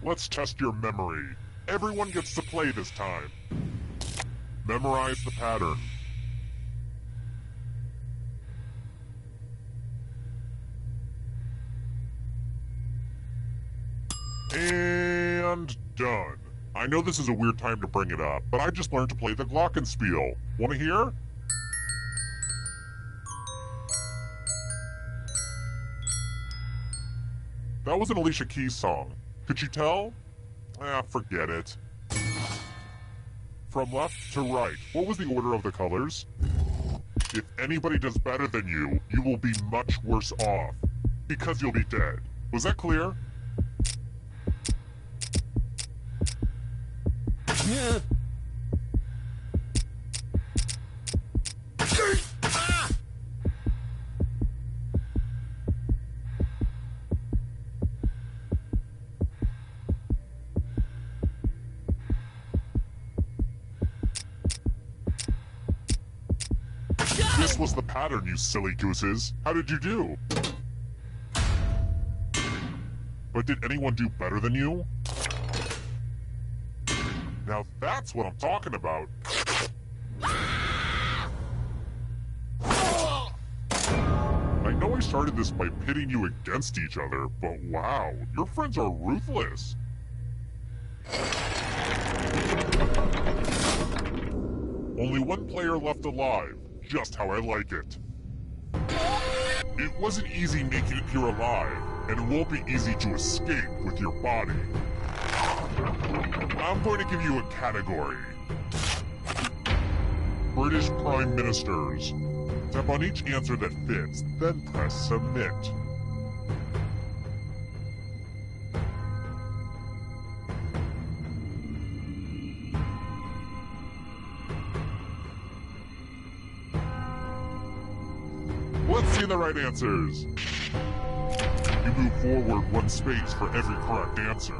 Let's test your memory. Everyone gets to play this time. Memorize the pattern. And done. I know this is a weird time to bring it up, but I just learned to play the glockenspiel. Wanna hear? That was an Alicia Keys song. Could you tell? Forget it. From left to right, what was the order of the colors? If anybody does better than you, you will be much worse off. Because you'll be dead. Was that clear? Yeah. This was the pattern, you silly gooses. How did you do? But did anyone do better than you? Now that's what I'm talking about. I know I started this by pitting you against each other, but wow, your friends are ruthless. Only one player left alive, just how I like it. It wasn't easy making it here alive, and it won't be easy to escape with your body. I'm going to give you a category. British Prime Ministers. Tap on each answer that fits, then press Submit. right answers. You move forward 1 space for every correct answer.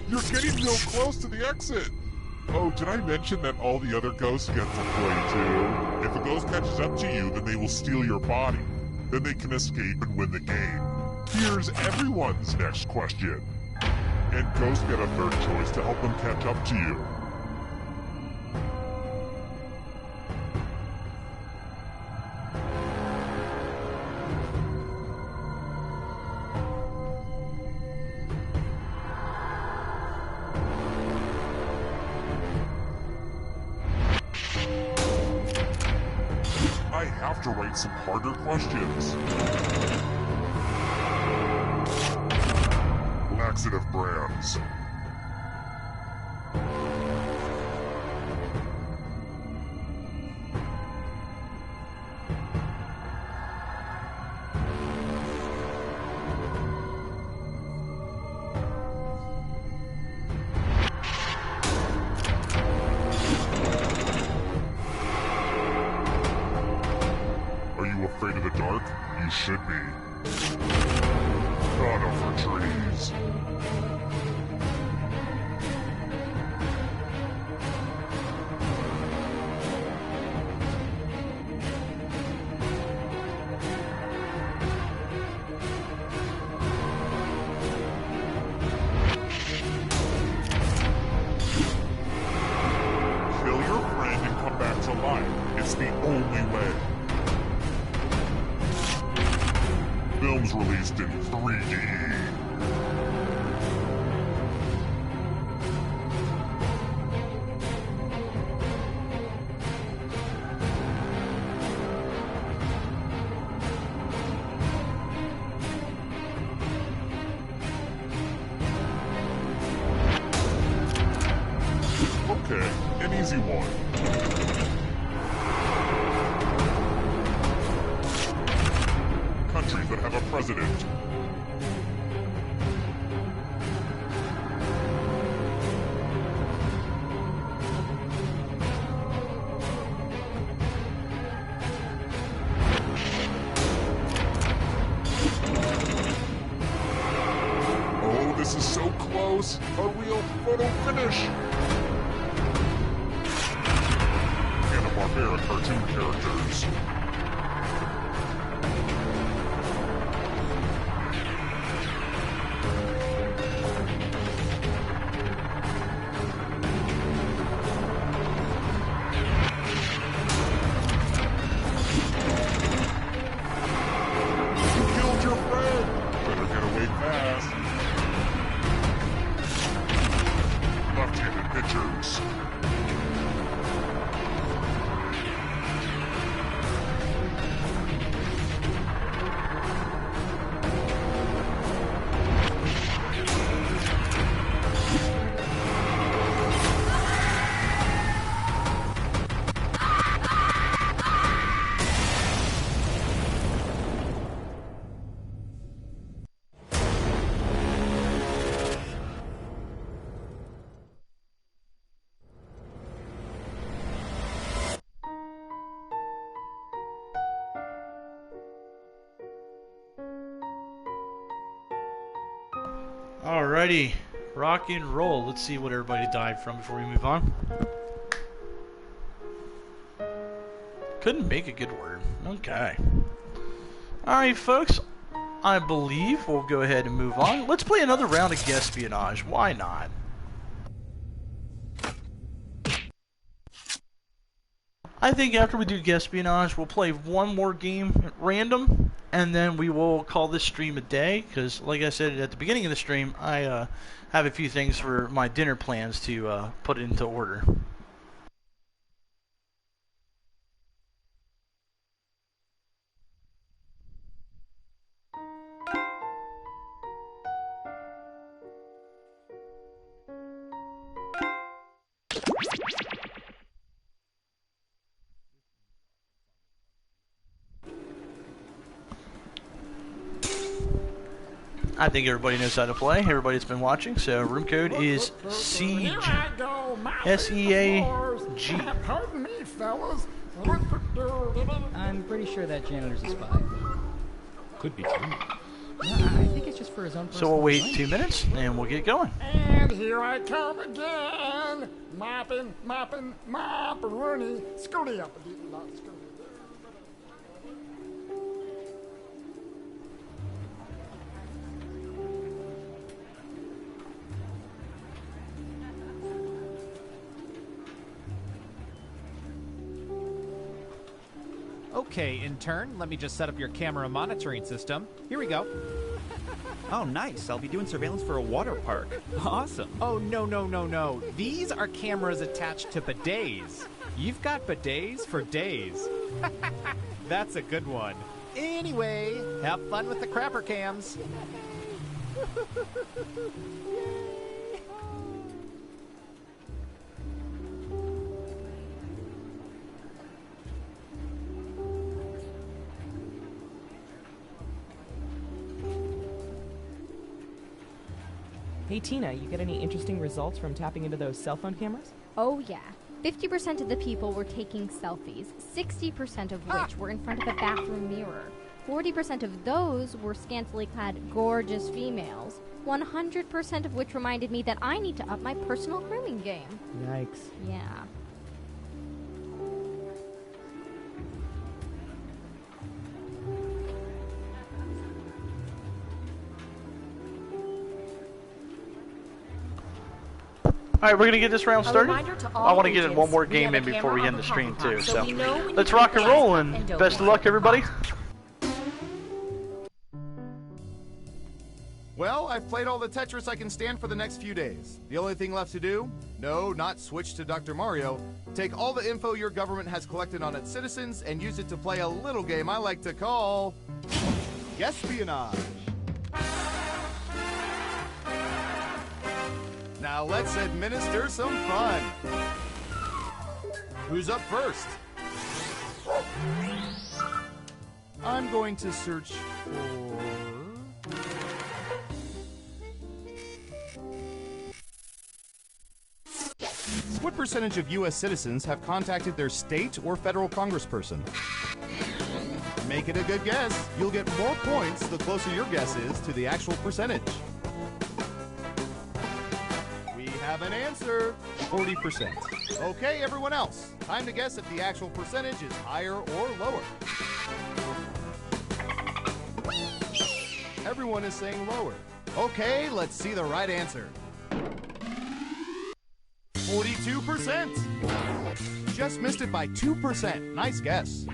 You're getting so close to the exit! Oh, did I mention that all the other ghosts get to play too? If a ghost catches up to you, then they will steal your body. Then they can escape and win the game. Here's everyone's next question. And ghosts get a third choice to help them catch up to you. I have to write some harder questions. Laxative brands. Are you afraid of the dark? You should be. Conifer trees. Kill your friend and come back to life. It's the only way. Films released in 3D. Okay, an easy one. Countries that have a president. Oh, this is so close. A real photo finish. Hanna-Barbera cartoon characters. Left-handed pitchers. Alrighty, rock and roll. Let's see what everybody died from before we move on. Couldn't make a good word. Okay. Alright, folks. I believe we'll go ahead and move on. Let's play another round of Guespionage. Why not? I think after we do Guespionage, we'll play one more game at random, and then we will call this stream a day, because like I said at the beginning of the stream, I have a few things for my dinner plans to put into order. I think everybody knows how to play. Everybody that's been watching. So room code is Siege. S-E-A-G. Pardon me, fellas. I'm pretty sure that janitor's a spy. Could be too. I think it's just for his own So personal we'll wait enjoyment. 2 minutes and we'll get going. And here I come again, mopping, Rooney, scooty up a little lot, scooty. Okay, intern, let me just set up your camera monitoring system. Here we go. Oh, nice. I'll be doing surveillance for a water park. Awesome. Oh, no. These are cameras attached to bidets. You've got bidets for days. That's a good one. Anyway, have fun with the crapper cams. Hey Tina, you get any interesting results from tapping into those cell phone cameras? Oh, yeah. 50% of the people were taking selfies, 60% of which were in front of a bathroom mirror. 40% of those were scantily clad, gorgeous females. 100% of which reminded me that I need to up my personal grooming game. Yikes. Yeah. Alright, we're gonna get this round A started. reminder to all I want to get in one agents, more we game have in a before we camera end on the the stream coffee too. pot, So so we know when let's you rock can and roll and and don't best of worry. luck, everybody. Well, I've played all the Tetris I can stand for the next few days. The only thing left to do? No, not switch to Dr. Mario. Take all the info your government has collected on its citizens and use it to play a little game I like to call Espionage. Now let's administer some fun. Who's up first? I'm going to search for... What percentage of U.S. citizens have contacted their state or federal congressperson? Make it a good guess. You'll get more points the closer your guess is to the actual percentage. We have an answer. 40%. Okay, everyone else. Time to guess if the actual percentage is higher or lower. Everyone is saying lower. Okay, let's see the right answer. 42%. Just missed it by 2%. Nice guess.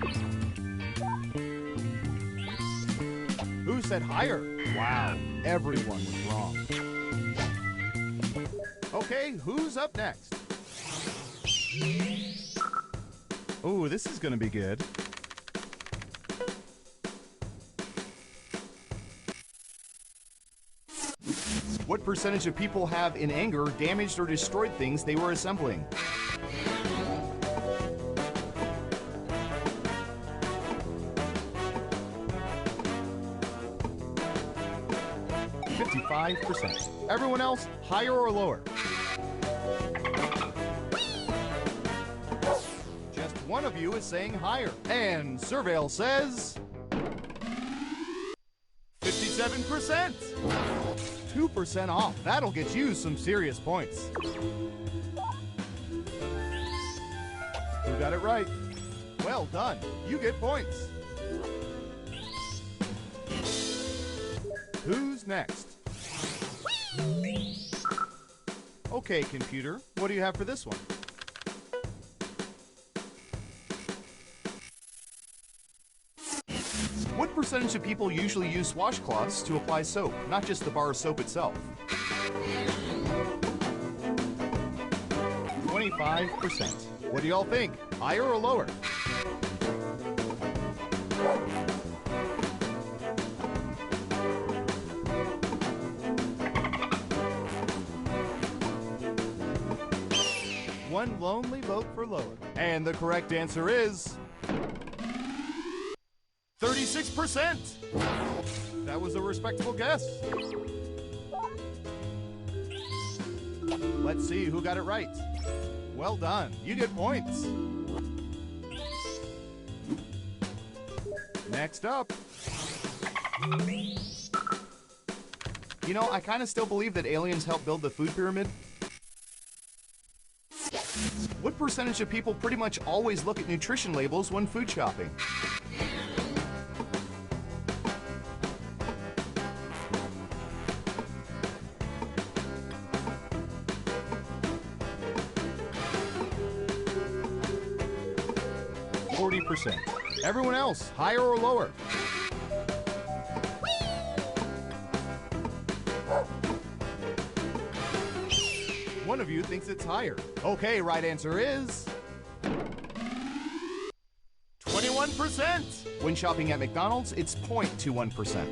Who said higher? Wow, everyone was wrong. Okay, who's up next? Ooh, this is gonna be good. What percentage of people have, in anger, damaged or destroyed things they were assembling? %. Everyone else, higher or lower? Just one of you is saying higher. And Surveil says... 57%. 2% off. That'll get you some serious points. Who got it right? Well done. You get points. Who's next? Okay, computer. What do you have for this one? What percentage of people usually use washcloths to apply soap, not just the bar of soap itself? 25%. What do y'all think? Higher or lower? One lonely vote for lower. And the correct answer is... 36%! That was a respectable guess. Let's see who got it right. Well done. You get points. Next up. You know, I kind of still believe that aliens helped build the food pyramid. What percentage of people pretty much always look at nutrition labels when food shopping? %. Everyone else, higher or lower? One of you thinks it's higher. Okay, right answer is 21%. When shopping at McDonald's, it's 0.21%.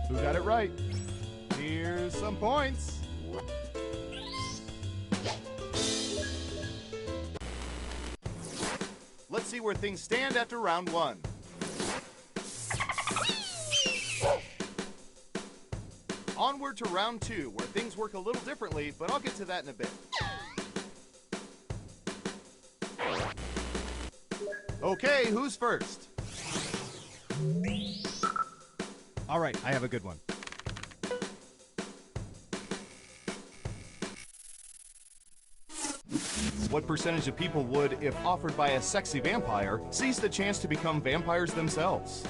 Who got it right? Here's some points. Let's see where things stand after round one. Onward to round two, where things work a little differently, but I'll get to that in a bit. Okay, who's first? All right, I have a good one. What percentage of people would, if offered by a sexy vampire, seize the chance to become vampires themselves?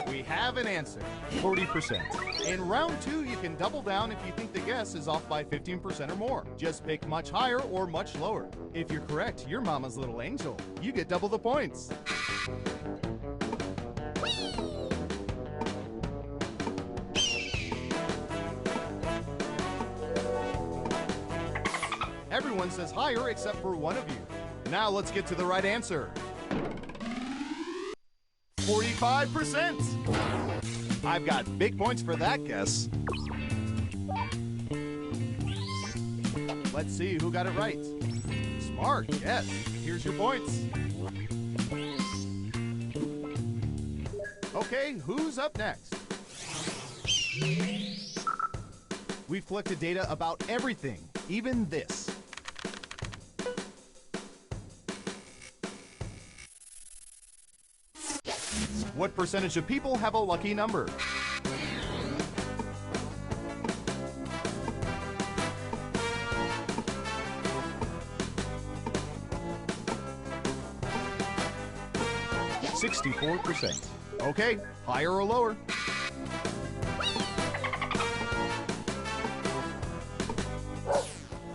We have an answer, 40%. In round two, you can double down if you think the guess is off by 15% or more. Just pick much higher or much lower. If you're correct, you're Mama's little angel. You get double the points. Everyone says higher except for one of you. Now let's get to the right answer. 45%. I've got big points for that guess. Let's see who got it right. Smart, yes. Here's your points. Okay, who's up next? We've collected data about everything, even this. What percentage of people have a lucky number? %. Okay, higher or lower?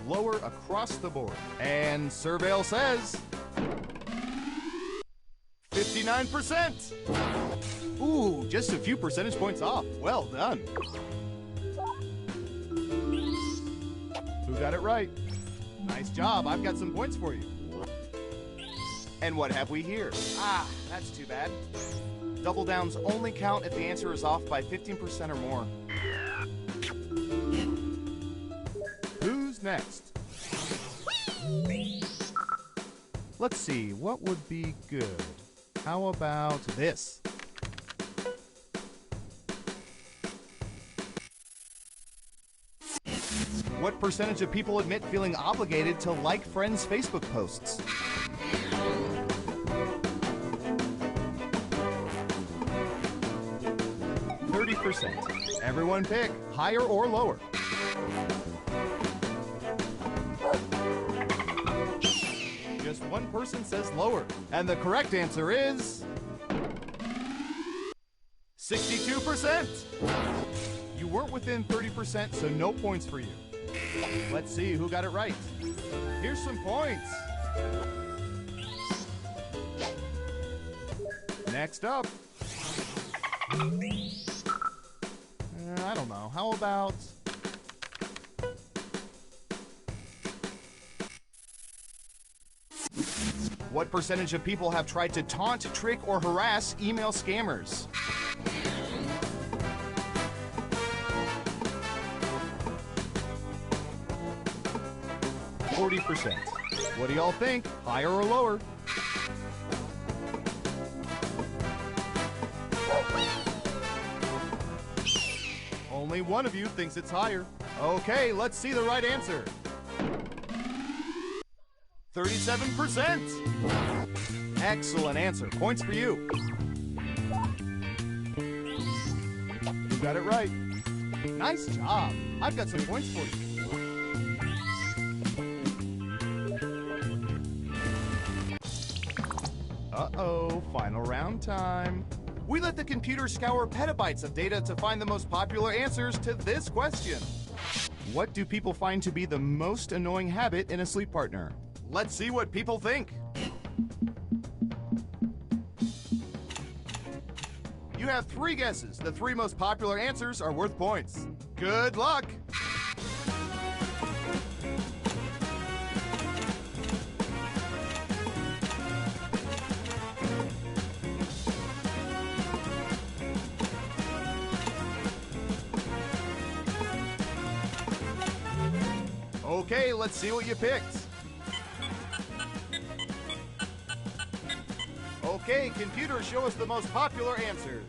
Lower across the board. And Surveil says 59%. Ooh, just a few percentage points off. Well done. Who got it right? Nice job. I've got some points for you. And what have we here? Ah, that's too bad. Double downs only count if the answer is off by 15% or more. Who's next? Let's see, what would be good? How about this? What percentage of people admit feeling obligated to like friends' Facebook posts? %. Everyone pick higher or lower. Just one person says lower. And the correct answer is 62%. You weren't within 30%, so no points for you. Let's see who got it right. Here's some points. Next up. I don't know. How about... What percentage of people have tried to taunt, trick, or harass email scammers? %. What do y'all think? Higher or lower? Only one of you thinks it's higher. Okay, let's see the right answer. 37%. Excellent answer. Points for you. You got it right. Nice job. I've got some points for you. Uh-oh, final round time. We let the computer scour petabytes of data to find the most popular answers to this question. What do people find to be the most annoying habit in a sleep partner? Let's see what people think. You have 3 guesses. The 3 most popular answers are worth points. Good luck! Okay, let's see what you picked. Okay, computer, show us the most popular answers.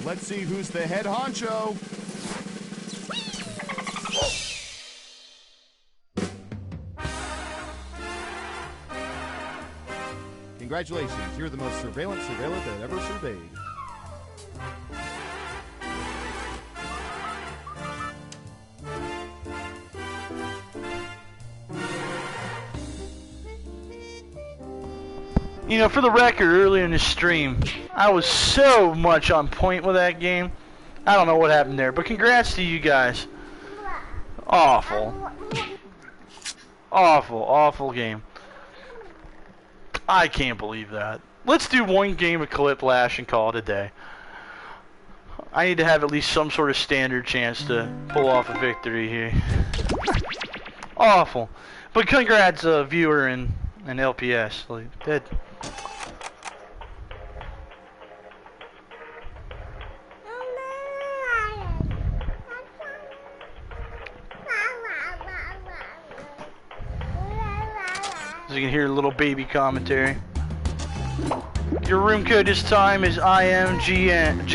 Let's see who's the head honcho. Congratulations, you're the most surveillance surveiller that ever surveyed. You know, for the record, earlier in the stream, I was so much on point with that game. I don't know what happened there, but congrats to you guys. Awful. Awful, awful game. I can't believe that. Let's do one game of Cliplash and call it a day. I need to have at least some sort of standard chance to pull off a victory here. Awful. But congrats, viewer and LPS. Like, that. As you can hear a little baby commentary. Your room code this time is IMJN.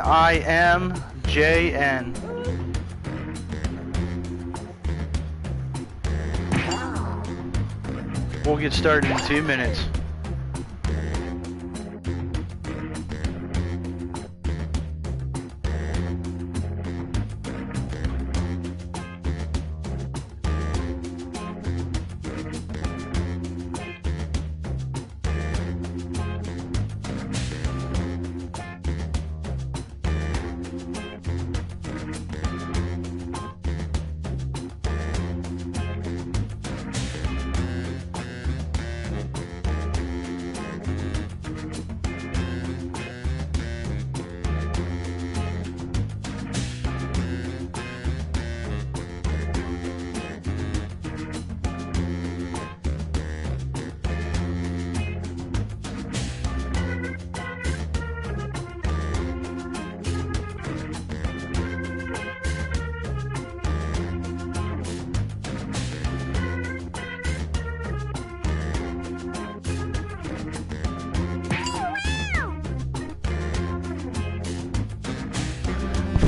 IMJN. We'll get started in 2 minutes.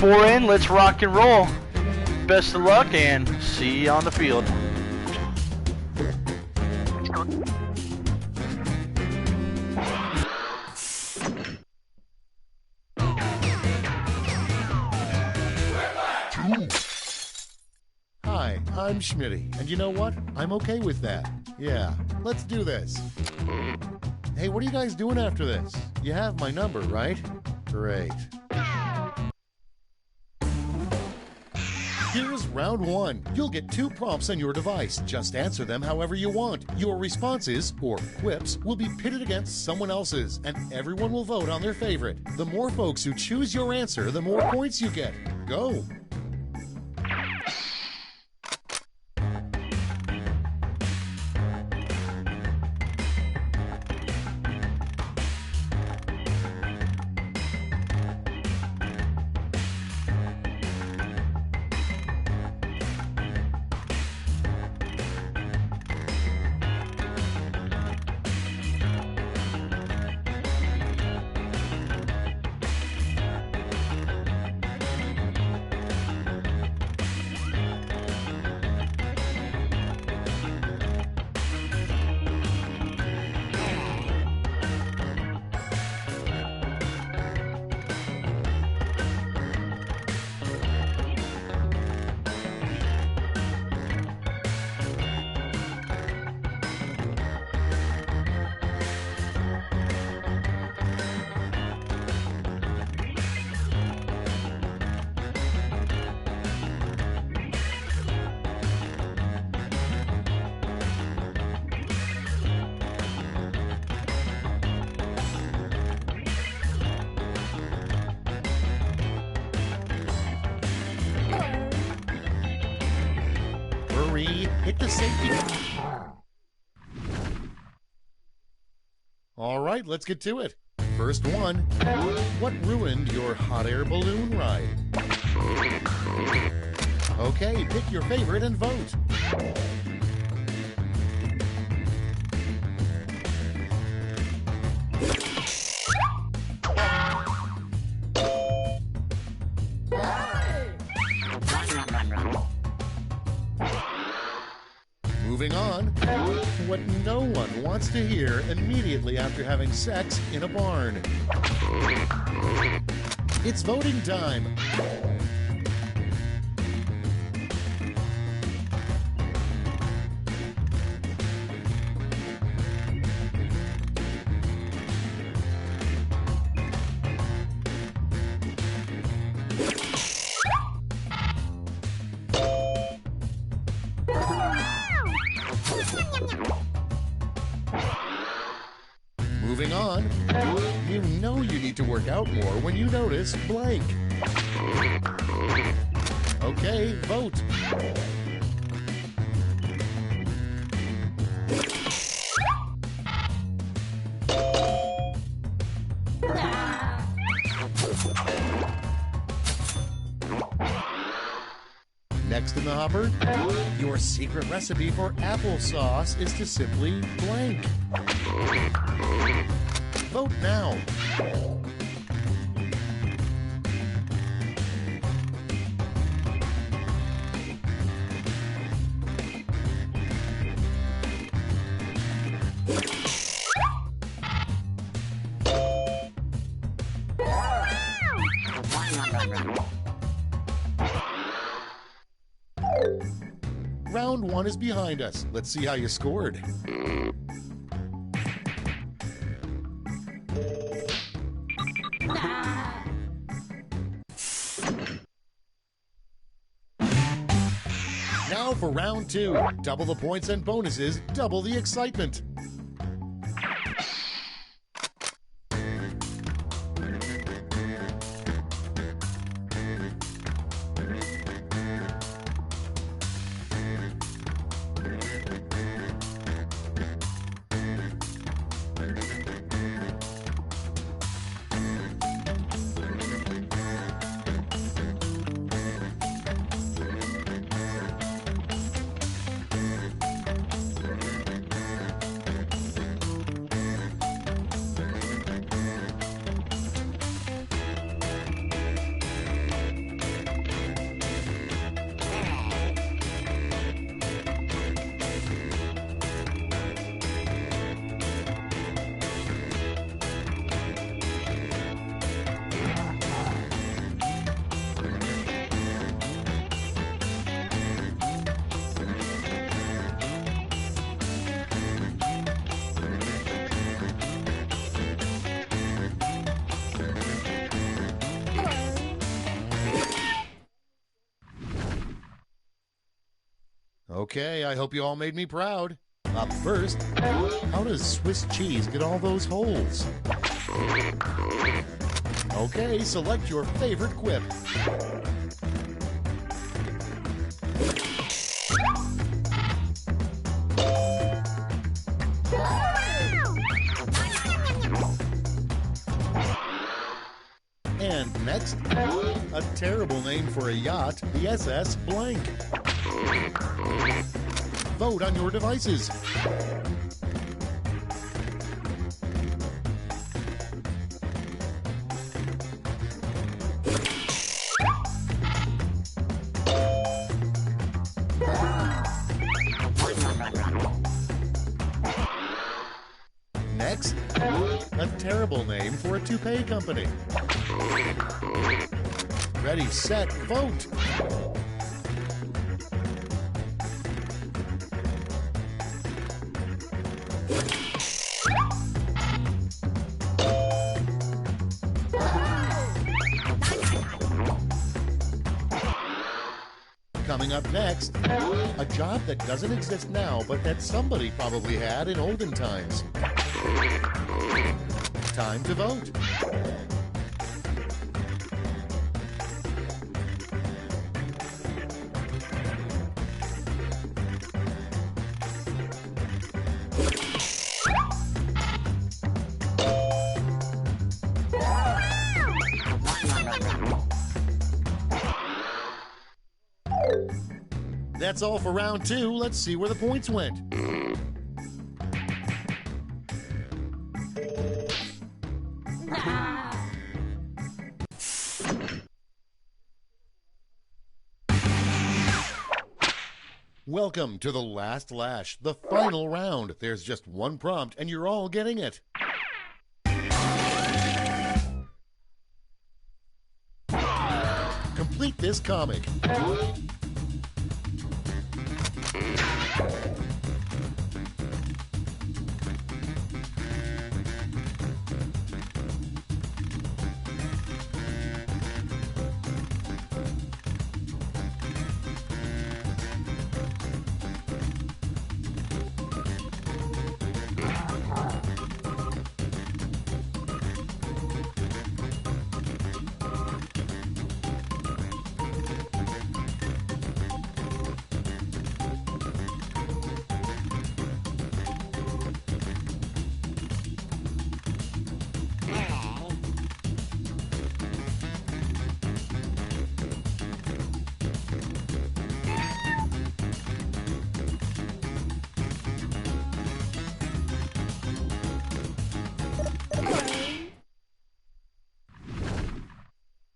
Four in, let's rock and roll. Best of luck and see you on the field. Hi, I'm Schmitty, and you know what? I'm okay with that. Yeah, let's do this. Hey, what are you guys doing after this? You have my number, right? Great. Here's round 1. You'll get 2 prompts on your device. Just answer them however you want. Your responses, or quips, will be pitted against someone else's, and everyone will vote on their favorite. The more folks who choose your answer, the more points you get. Go! hit the safety. All right, let's get to it. First one, what ruined your hot air balloon ride? Okay, pick your favorite and vote. Moving on, what no one wants to hear immediately after having sex in a barn. It's voting time. Moving on, you know you need to work out more when you notice blank. Okay, vote. Next in the hopper, your secret recipe for applesauce is to simply blank. Vote now. Round one is behind us. Let's see how you scored. Now for round two. Double the points and bonuses, double the excitement. Okay, I hope you all made me proud. Up first, how does Swiss cheese get all those holes? Okay, select your favorite quip. And next, a terrible name for a yacht, the SS Blank. Vote on your devices. Next, a terrible name for a toupee company. Ready, set, vote! Coming up next, a job that doesn't exist now, but that somebody probably had in olden times. Time to vote. That's all for round 2. Let's see where the points went. Welcome to the last lash, the final round. There's just one prompt and you're all getting it. Complete this comic.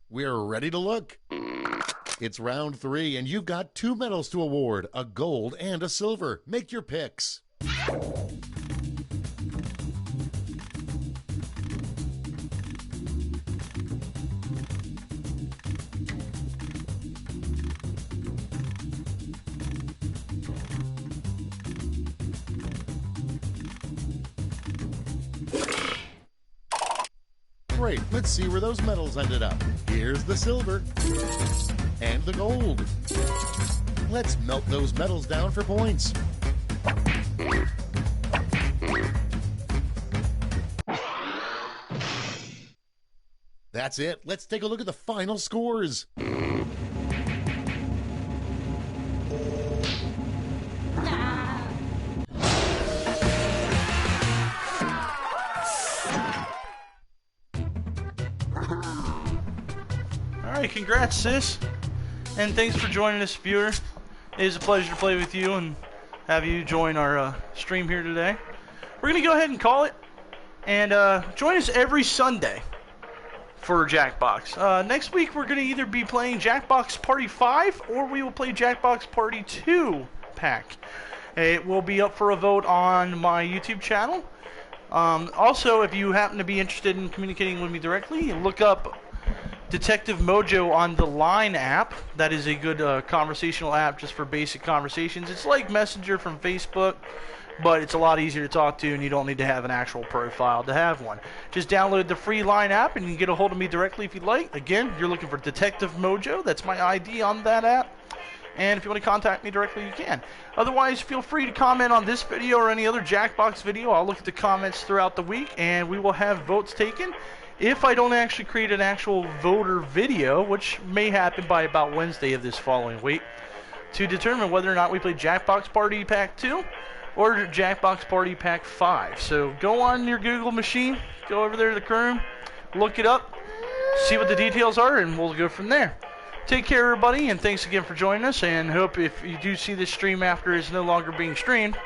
We're ready to look. It's round 3, and you've got 2 medals to award, a gold and a silver. Make your picks. Great, let's see where those medals ended up. Here's the silver and the gold. Let's melt those medals down for points. That's it. Let's take a look at the final scores. Alright, congrats, sis. And thanks for joining us, viewer. It is a pleasure to play with you and have you join our stream here today. We're going to go ahead and call it. And join us every Sunday for Jackbox. Next week, we're going to either be playing Jackbox Party 5 or we will play Jackbox Party 2 pack. It will be up for a vote on my YouTube channel. Also, if you happen to be interested in communicating with me directly, look up Detective Mojo on the Line app. That is a good conversational app just for basic conversations. It's like Messenger from Facebook, but it's a lot easier to talk to and you don't need to have an actual profile to have one. Just download the free Line app and you can get a hold of me directly if you'd like. Again, you're looking for Detective Mojo. That's my ID on that app. And if you want to contact me directly, you can. Otherwise, feel free to comment on this video or any other Jackbox video. I'll look at the comments throughout the week and we will have votes taken. If I don't actually create an actual voter video, which may happen by about Wednesday of this following week, to determine whether or not we play Jackbox Party Pack 2 or Jackbox Party Pack 5. So go on your Google machine, go over there to the Chrome, look it up, see what the details are, and we'll go from there. Take care, everybody, and thanks again for joining us, and hope if you do see this stream after it's no longer being streamed,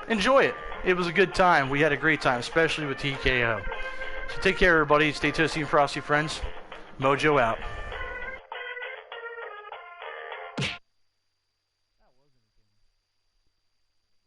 enjoy it. It was a good time. We had a great time, especially with TKO. So take care, everybody. Stay toasty and frosty, friends. Mojo out.